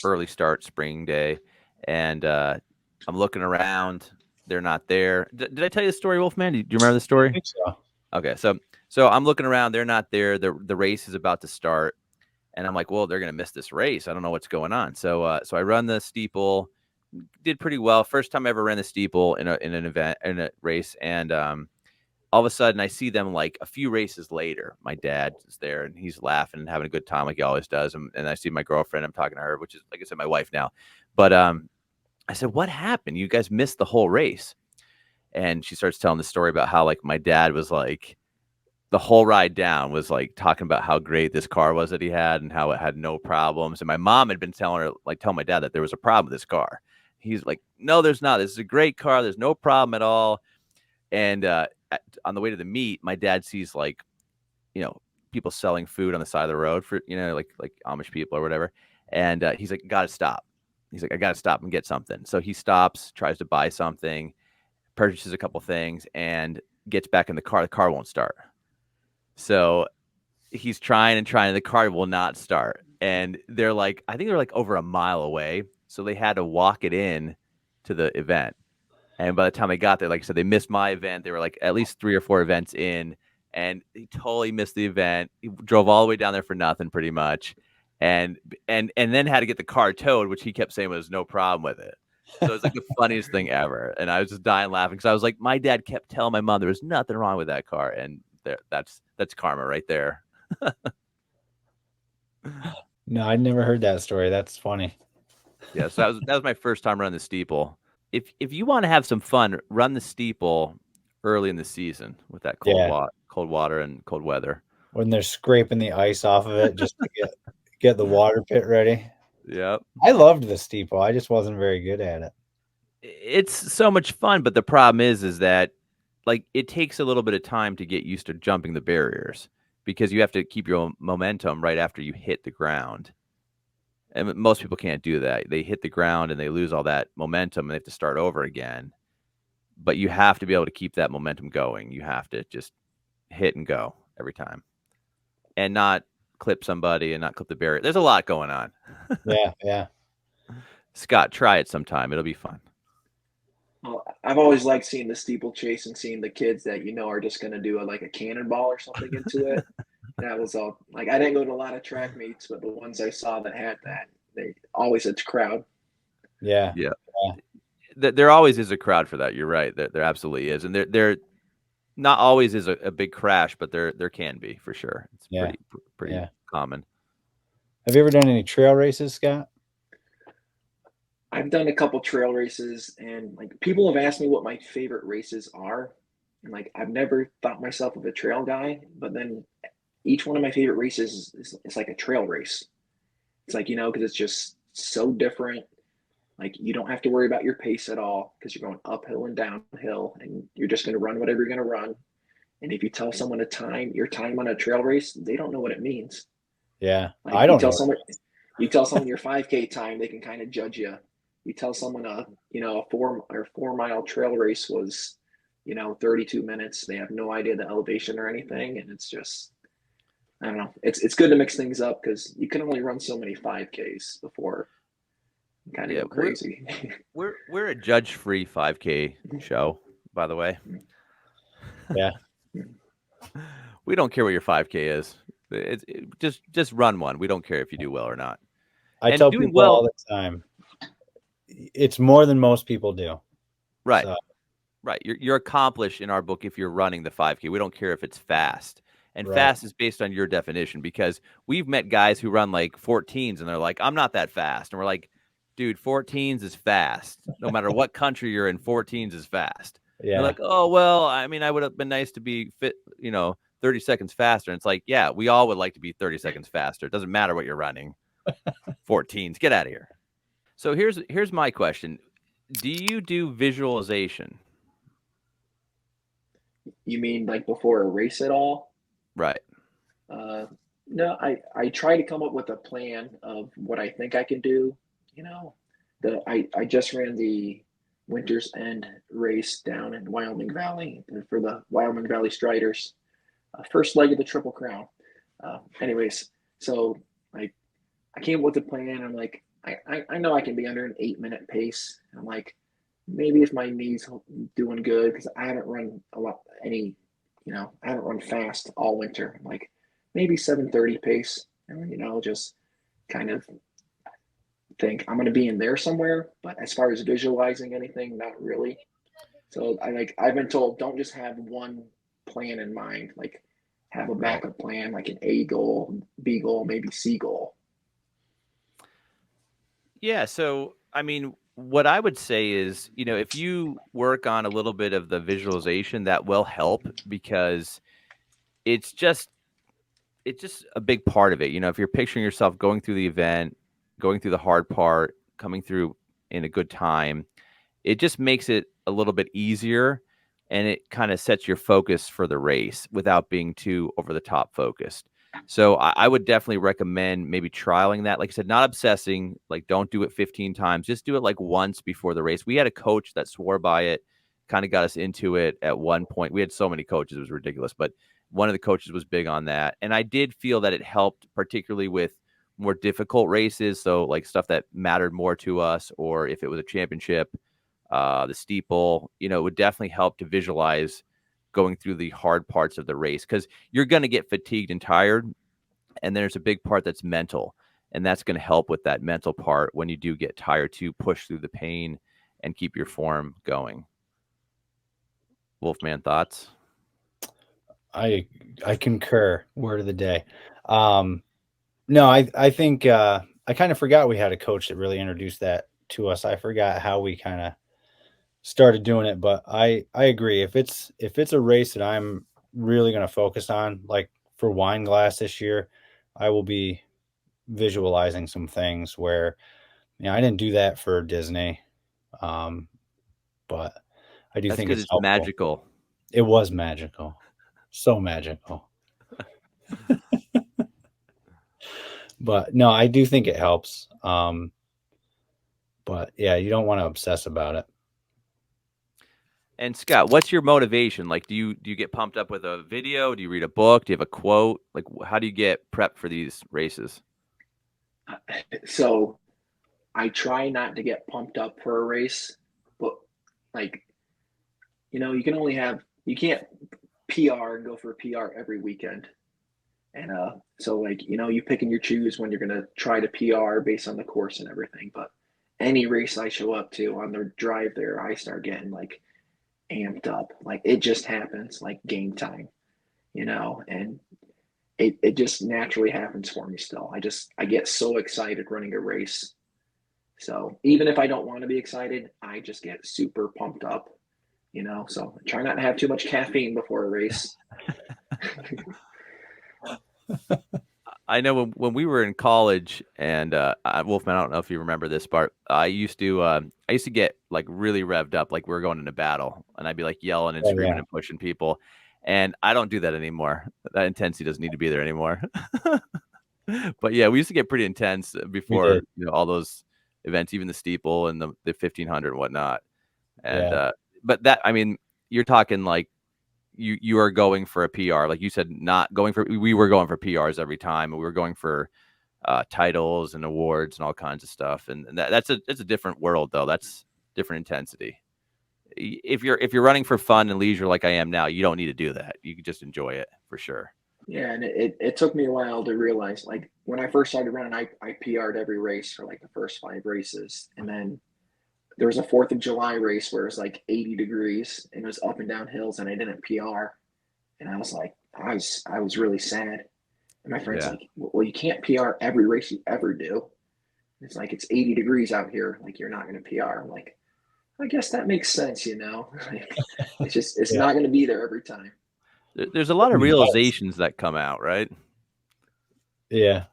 early start spring day. And I'm looking around. They're not there. Did I tell you the story, Wolfman? Do you remember the story? I think so. Okay. So I'm looking around. They're not there. The race is about to start. And I'm like, well, they're going to miss this race. I don't know what's going on. So I run the steeple, did pretty well. First time I ever ran the steeple in a race. And all of a sudden I see them like a few races later. My dad is there and he's laughing and having a good time like he always does. And I see my girlfriend. I'm talking to her, which is, like I said, my wife now. But I said, what happened? You guys missed the whole race. And she starts telling the story about how, like, my dad was like, the whole ride down was like talking about how great this car was that he had and how it had no problems. And my mom had been telling my dad that there was a problem with this car. He's like, no, there's not. This is a great car. There's no problem at all. And on the way to the meet, my dad sees, like, people selling food on the side of the road for, like Amish people or whatever. And he's like, got to stop. He's like, I got to stop and get something. So he stops, tries to buy something, purchases a couple things, and gets back in the car. The car won't start. So he's trying and the car will not start. And they're like, I think they're like over a mile away. So they had to walk it in to the event. And by the time they got there, like I said, they missed my event. They were like at least 3 or 4 events in, and he totally missed the event. He drove all the way down there for nothing pretty much. And then had to get the car towed, which he kept saying was no problem with it. So it's like the funniest thing ever. And I was just dying laughing because I was like, my dad kept telling my mom there was nothing wrong with that car. And there. That's karma right there. No, I'd never heard that story. That's funny. Yeah, so that was my first time running the steeple. If you want to have some fun, run the steeple early in the season with that Yeah. cold water and cold weather. When they're scraping the ice off of it just to get the water pit ready. Yep. I loved the steeple. I just wasn't very good at it. It's so much fun, but the problem is that like it takes a little bit of time to get used to jumping the barriers because you have to keep your momentum right after you hit the ground. And most people can't do that. They hit the ground and they lose all that momentum and they have to start over again. But you have to be able to keep that momentum going. You have to just hit and go every time and not clip somebody and not clip the barrier. There's a lot going on. Yeah, yeah. Scott, try it sometime. It'll be fun. Well, I've always liked seeing the steeplechase and seeing the kids that are just going to do like a cannonball or something into it. That was all. Like I didn't go to a lot of track meets, but the ones I saw that had that, they always had crowd. Yeah. Yeah. There always is a crowd for that. You're right. There absolutely is, and there not always is a big crash, but there can be for sure. It's pretty common. Have you ever done any trail races, Scott? I've done a couple trail races, and like people have asked me what my favorite races are, and like I've never thought myself of a trail guy, but then each one of my favorite races is like a trail race. It's like because it's just so different. Like you don't have to worry about your pace at all because you're going uphill and downhill, and you're just going to run whatever you're going to run. And if you tell someone your time on a trail race, they don't know what it means. Yeah, like I don't know. You tell someone your 5K time, they can kind of judge you. You tell someone a 4 mile trail race was 32 minutes. They have no idea the elevation or anything, and it's just I don't know. It's good to mix things up because you can only run so many 5Ks before you kind of go crazy. We're a judge-free 5K show, by the way. Yeah. We don't care what your 5K is. Just run one. We don't care if you do well or not. I tell people all the time, it's more than most people do. Right. So. Right. You're accomplished in our book if you're running the 5K. We don't care if it's fast. And fast is based on your definition because we've met guys who run like 14s and they're like, I'm not that fast. And we're like, dude, 14s is fast. No matter what country you're in, 14s is fast. Yeah. They're like, oh, well, I mean, I would have been nice to be fit, 30 seconds faster. And it's like, yeah, we all would like to be 30 seconds faster. It doesn't matter what you're running. 14s, get out of here. So here's my question. Do you do visualization? You mean like before a race at all? Right. No, I try to come up with a plan of what I think I can do. I just ran the Winter's End race down in Wyoming Valley for the Wyoming Valley Striders, first leg of the Triple Crown. Anyways, so I came up with a plan. I'm like, I know I can be under an 8-minute pace. I'm like, maybe if my knees doing good because I haven't run I haven't run fast all winter. I'm like maybe 7:30 pace, and just kind of think I'm going to be in there somewhere. But as far as visualizing anything, not really. So I've been told don't just have one plan in mind. Like have a backup plan, like an A goal, B goal, maybe C goal. Yeah. So I mean, what I would say is, if you work on a little bit of the visualization, that will help because it's just a big part of it. If you're picturing yourself going through the event, going through the hard part, coming through in a good time, it just makes it a little bit easier and it kind of sets your focus for the race without being too over the top focused. So I would definitely recommend maybe trialing that. Like I said, not obsessing, like don't do it 15 times. Just do it like once before the race. We had a coach that swore by it, kind of got us into it at one point. We had so many coaches, it was ridiculous, but one of the coaches was big on that. And I did feel that it helped, particularly with more difficult races. So like stuff that mattered more to us, or if it was a championship, the steeple, it would definitely help to visualize going through the hard parts of the race because you're going to get fatigued and tired. And there's a big part that's mental. And that's going to help with that mental part when you do get tired to push through the pain and keep your form going. Wolfman, thoughts? I concur. Word of the day. No, I think I kind of forgot we had a coach that really introduced that to us. I forgot how we kind of started doing it, but I agree. If it's a race that I'm really going to focus on, like for Wine Glass this year, I will be visualizing some things where I didn't do that for Disney, um, but I do That's think because it's it's helpful. magical. It was magical, so magical. But no, I do think it helps. But yeah, you don't want to obsess about it. And Scott, what's your motivation? Like, do you get pumped up with a video? Do you read a book? Do you have a quote? Like, how do you get prepped for these races? So I try not to get pumped up for a race, but like, you can only have, you can't PR and go for a PR every weekend. And so like, you pick and you choose when you're gonna try to PR based on the course and everything. But any race I show up to on the drive there, I start getting like amped up. Like it just happens, like game time, and it just naturally happens for me still. I get so excited running a race. So even if I don't want to be excited, I just get super pumped up. So try not to have too much caffeine before a race. I know when we were in college, and Wolfman, I don't know if you remember this part. I used to get like really revved up, like we were going into battle, and I'd be like yelling and Oh screaming yeah, and pushing people. And I don't do that anymore. That intensity doesn't need to be there anymore. But yeah, we used to get pretty intense we did. before all those events, even the steeple and the 1500 and whatnot. And Yeah, but that, I mean, you're talking like you are going for a PR, like you said, not going for. We were going for PRs every time, and we were going for titles and awards and all kinds of stuff. And that's a different world though. That's different intensity. If you're running for fun and leisure like I am now, you don't need to do that. You can just enjoy it for sure. Yeah, and it took me a while to realize, like when I first started running, I PR'd every race for like the first 5 races. And then there was a 4th of July race where it was like 80 degrees and it was up and down hills and I didn't PR. And I was like, I was really sad. And my friend's Yeah. like, well, you can't PR every race you ever do. It's like it's 80 degrees out here, like you're not gonna PR. I'm like, I guess that makes sense. Like, it's yeah, not gonna be there every time. There's a lot of it does. realizations that come out, right? Yeah,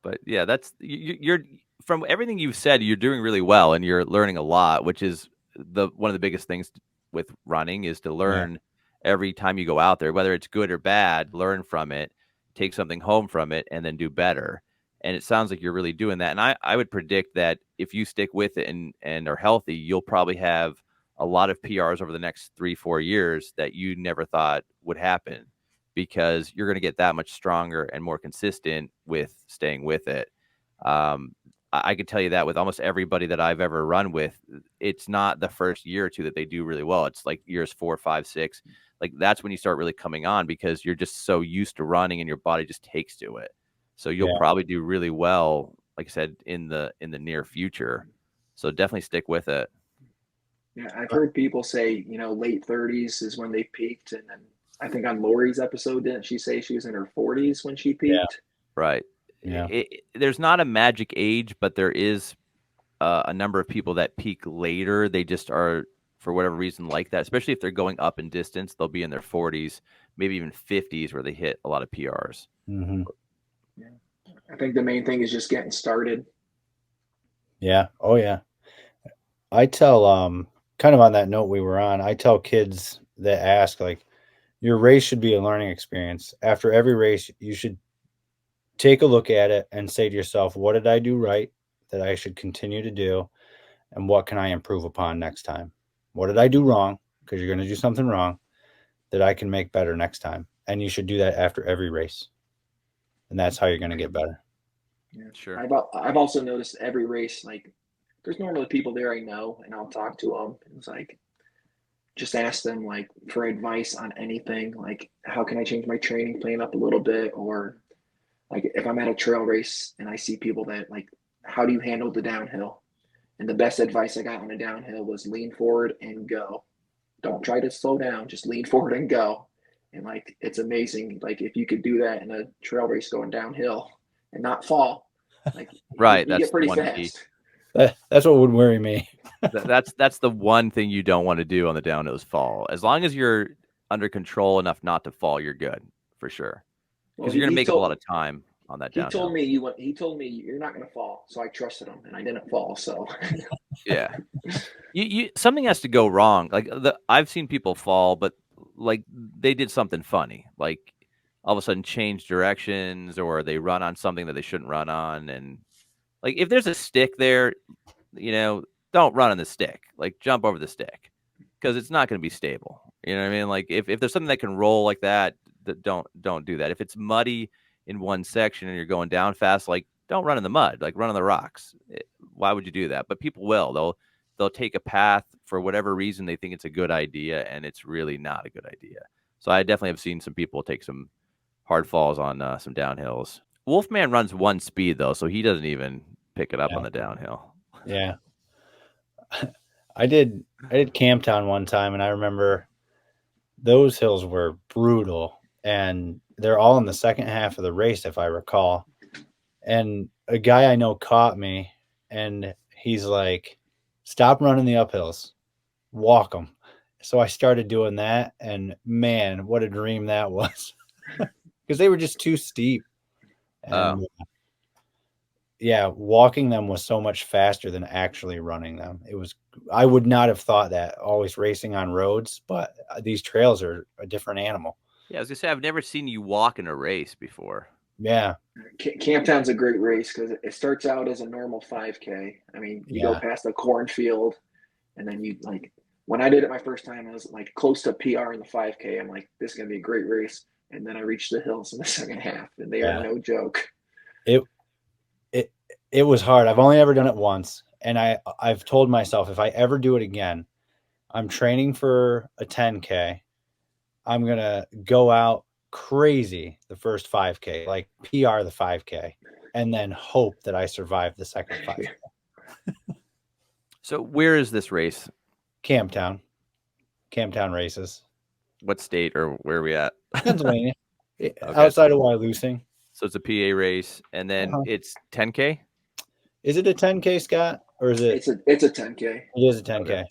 But yeah, that's you're from everything you've said, you're doing really well and you're learning a lot, which is the one of the biggest things with running is to yeah, learn every time you go out there, whether it's good or bad, learn from it, take something home from it, and then do better. And it sounds like you're really doing that. And I would predict that if you stick with it and are healthy, you'll probably have a lot of PRs over the next 3-4 years that you never thought would happen because you're going to get that much stronger and more consistent with staying with it. I could tell you that with almost everybody that I've ever run with, it's not the first year or two that they do really well. It's like years 4, 5, 6. Like that's when you start really coming on because you're just so used to running and your body just takes to it. So you'll yeah. probably do really well, like I said, in the near future. So definitely stick with it. Yeah, I've heard people say, late 30s is when they peaked, and then I think on Lori's episode, didn't she say she was in her 40s when she Yeah, peaked? Right. yeah. There's not a magic age, but there is a number of people that peak later. They just are, for whatever reason, like that. Especially if they're going up in distance, they'll be in their 40s, maybe even 50s, where they hit a lot of PRs. Hmm. Yeah, I think the main thing is just getting started. Yeah. Oh yeah. I tell kind of on that note we were on, I tell kids that ask like your race should be a learning experience. After every race, you should take a look at it and say to yourself, what did I do right that I should continue to do? And what can I improve upon next time? What did I do wrong? Because you're going to do something wrong that I can make better next time. And you should do that after every race. And that's how you're going to get better. Yeah, Sure. I've also noticed every race, like there's normally people there I know, and I'll talk to them. It's like just ask them like for advice on anything, like how can I change my training plan up a little bit, or like if I'm at a trail race and I see people that like, how do you handle the downhill? And the best advice I got on a downhill was lean forward and go. Don't try to slow down, just lean forward and go. And like, it's amazing. Like, if you could do that in a trail race going downhill and not fall, like Right. you That's get the pretty one key. fast. That's what would worry me. That's the one thing you don't want to do on the downhill is fall. As long as you're under control enough not to fall, you're good for sure. Well, Because you're going to make up a lot of time on that he told downhill. me he told me you're not going to fall, so I trusted him and I didn't fall. So Yeah. You something has to go wrong. Like I've seen people fall, but like they did something funny. Like all of a sudden change directions or they run on something that they shouldn't run on. And like if there's a stick there, don't run on the stick. Like jump over the stick because it's not going to be stable. You know what I mean? Like if there's something that can roll like that, don't do that. If it's muddy in one section and you're going down fast, like don't run in the mud. Like run on the rocks. Why would you do that? But people will. They'll take a path for whatever reason they think it's a good idea, and it's really not a good idea. So I definitely have seen some people take some hard falls on some downhills. Wolfman runs one speed though, so he doesn't even pick it up on the downhill. Yeah. I did Camptown one time, and I remember those hills were brutal, and they're all in the second half of the race, if I recall. And a guy I know caught me, and he's like, "Stop running the uphills, walk them." So I started doing that, and man, what a dream that was, because they were just too steep. And yeah, walking them was so much faster than actually running them. I would not have thought that always racing on roads, but these trails are a different animal. Yeah, I was gonna say I've never seen you walk in a race before. Yeah. Camptown's a great race because it starts out as a normal 5K. I mean, you go Yeah. past a cornfield, and then you like. When I did it my first time, I was like close to PR in the 5K. I'm like, this is gonna be a great race. And then I reached the hills in the second half, and they are no joke. It it was hard. I've only ever done it once, and I've told myself if I ever do it again, I'm training for a 10K. I'm gonna go out crazy the first 5K, like PR the 5K, and then hope that I survive the second 5K. So where is this race? Camptown races, What state or where are we at? Pennsylvania, outside of Wyalusing. So it's a PA race, and then it's 10K. Is it a 10K, Scott, or is it? It's a 10K. It is a 10K. Okay.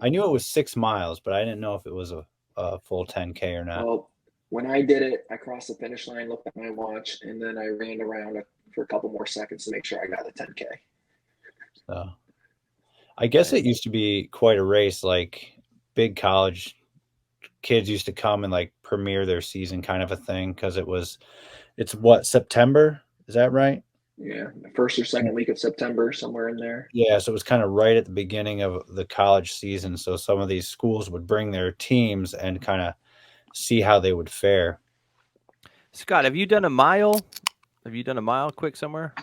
I knew it was 6 miles, but I didn't know if it was a full 10K or not. Well, when I did it, I crossed the finish line, looked at my watch, and then I ran around for a couple more seconds to make sure I got the 10K. So, I guess it used to be quite a race. Like big college kids used to come and like premiere their season, kind of a thing, because it's what, September? Is that right? Yeah, the first or second week of September, somewhere in there. Yeah, so it was kind of right at the beginning of the college season. So some of these schools would bring their teams and kind of see how they would fare. Scott, have you done a mile? Have you done a mile quick somewhere?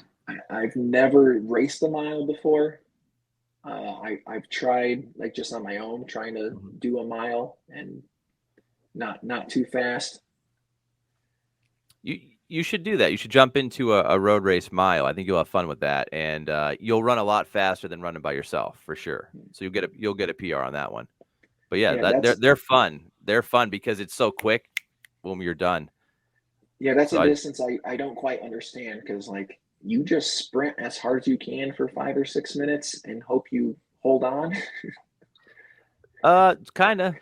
I've never raced a mile before. I've tried like just on my own, trying to do a mile and not too fast. You should do that. You should jump into a road race mile. I think you'll have fun with that, and you'll run a lot faster than running by yourself for sure. So you'll get a PR on that one. But yeah, they're fun. They're fun because it's so quick. Boom, you're done. Yeah, that's a distance I don't quite understand because like you just sprint as hard as you can for 5 or 6 minutes and hope you hold on. Kind of.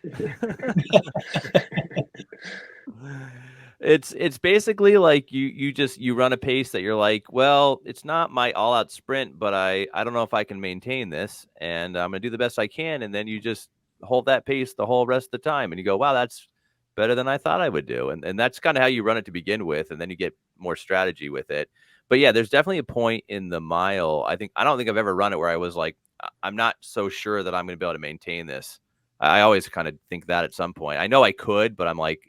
It's basically like you run a pace that you're like, well, it's not my all out sprint, but I don't know if I can maintain this, and I'm gonna do the best I can, and then you just hold that pace the whole rest of the time, and you go, wow, that's better than I thought I would do, and that's kind of how you run it to begin with, and then you get more strategy with it. But yeah, there's definitely a point in the mile. I don't think I've ever run it where I was like, I'm not so sure that I'm going to be able to maintain this. I always kind of think that at some point. I know I could, but I'm like,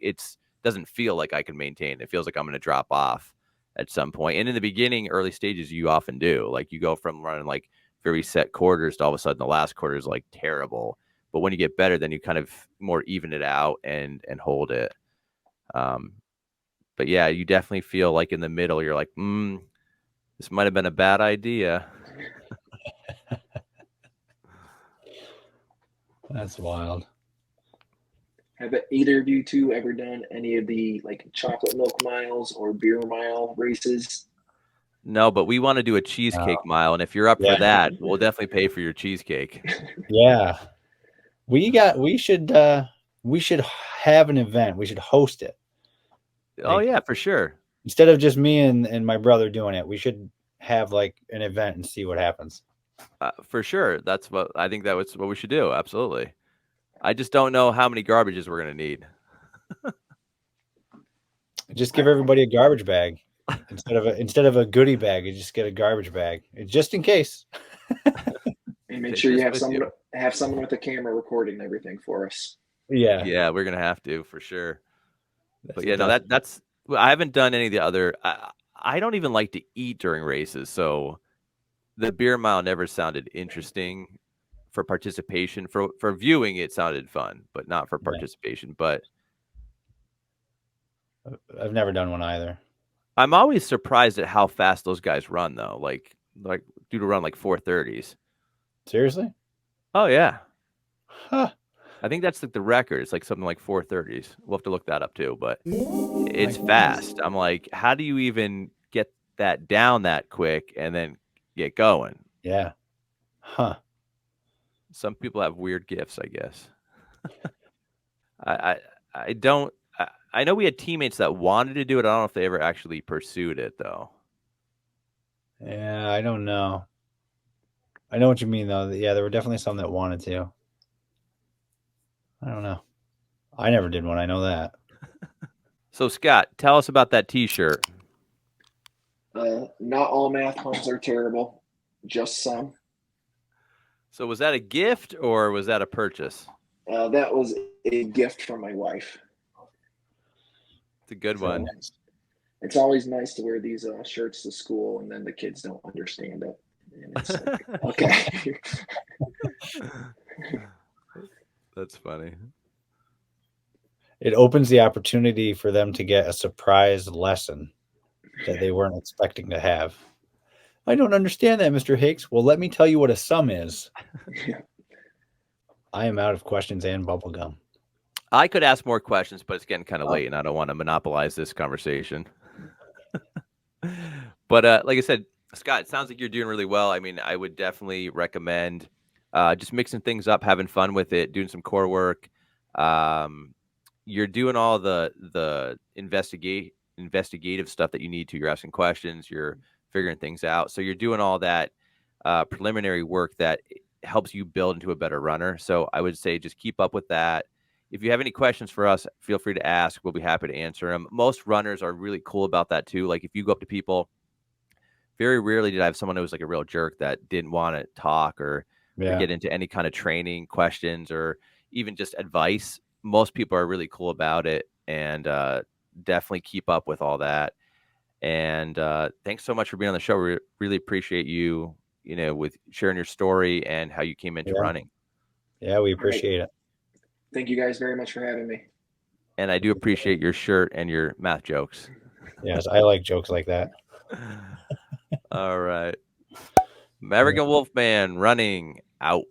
doesn't feel like I can maintain. It feels like I'm going to drop off at some point. And in the beginning, early stages, you often do. Like you go from running like very set quarters to all of a sudden the last quarter is like terrible. But when you get better, then you kind of more even it out and hold it. But yeah, you definitely feel like in the middle, you're like, this might have been a bad idea. That's wild. Have either of you two ever done any of the like chocolate milk miles or beer mile races? No, but we want to do a cheesecake mile, and if you're up for Yeah. that, we'll definitely pay for your cheesecake. Yeah. We should have an event. We should host it. Oh Like, yeah, for sure. instead of just me and my brother doing it, we should have like an event and see what happens. For sure. That's what I think that was what we should do. Absolutely. I just don't know how many garbages we're gonna need. Just give everybody a garbage bag instead of a goodie bag. You just get a garbage bag, just in case. And make Take sure you this have with someone with a camera recording everything for us. Yeah. Yeah, we're gonna have to for sure. That's But the yeah, no, best. that's I haven't done any of the other. I don't even like to eat during races, so the beer mile never sounded interesting for participation. For viewing, it sounded fun, but not for Yeah. participation. But I've never done one either. I'm always surprised at how fast those guys run, though. Like dude will run like 4:30s. Seriously? Oh yeah, Huh. I think that's like the record. It's like something like 4:30s. We'll have to look that up too, but it's My fast. I'm like, how do you even get that down that quick and then get going? Yeah. Huh. Some people have weird gifts, I guess. I I, I don't. I know we had teammates that wanted to do it. I don't know if they ever actually pursued it though. Yeah, I don't know. I know what you mean though. Yeah, there were definitely some that wanted to. I don't know. I never did one. I know that. So Scott, tell us about that T-shirt. Not all math puns are terrible, just some. So was that a gift or was that a purchase? That was a gift from my wife. It's a good one. It's always nice to wear these shirts to school, and then the kids don't understand it. And it's like, okay. That's funny. It opens the opportunity for them to get a surprise lesson that they weren't expecting to have. I don't understand that, Mr. Hakes. Well, let me tell you what a sum is. I am out of questions and bubblegum. I could ask more questions, but it's getting kind of late, and I don't want to monopolize this conversation. But like I said, Scott, it sounds like you're doing really well. I mean, I would definitely recommend just mixing things up, having fun with it, doing some core work. You're doing all the investigative stuff that you need to. You're asking questions, you're figuring things out. So you're doing all that preliminary work that helps you build into a better runner. So I would say just keep up with that. If you have any questions for us, feel free to ask. We'll be happy to answer them. Most runners are really cool about that too. Like if you go up to people, very rarely did I have someone who was like a real jerk that didn't want to talk or get into any kind of training questions or even just advice. Most people are really cool about it, and definitely keep up with all that. And thanks so much for being on the show. We really appreciate you, with sharing your story and how you came into running. Yeah, we appreciate it. Thank you guys very much for having me. And I do appreciate your shirt and your math jokes. Yes, I like jokes like that. All right. Maverick and Wolfman running out.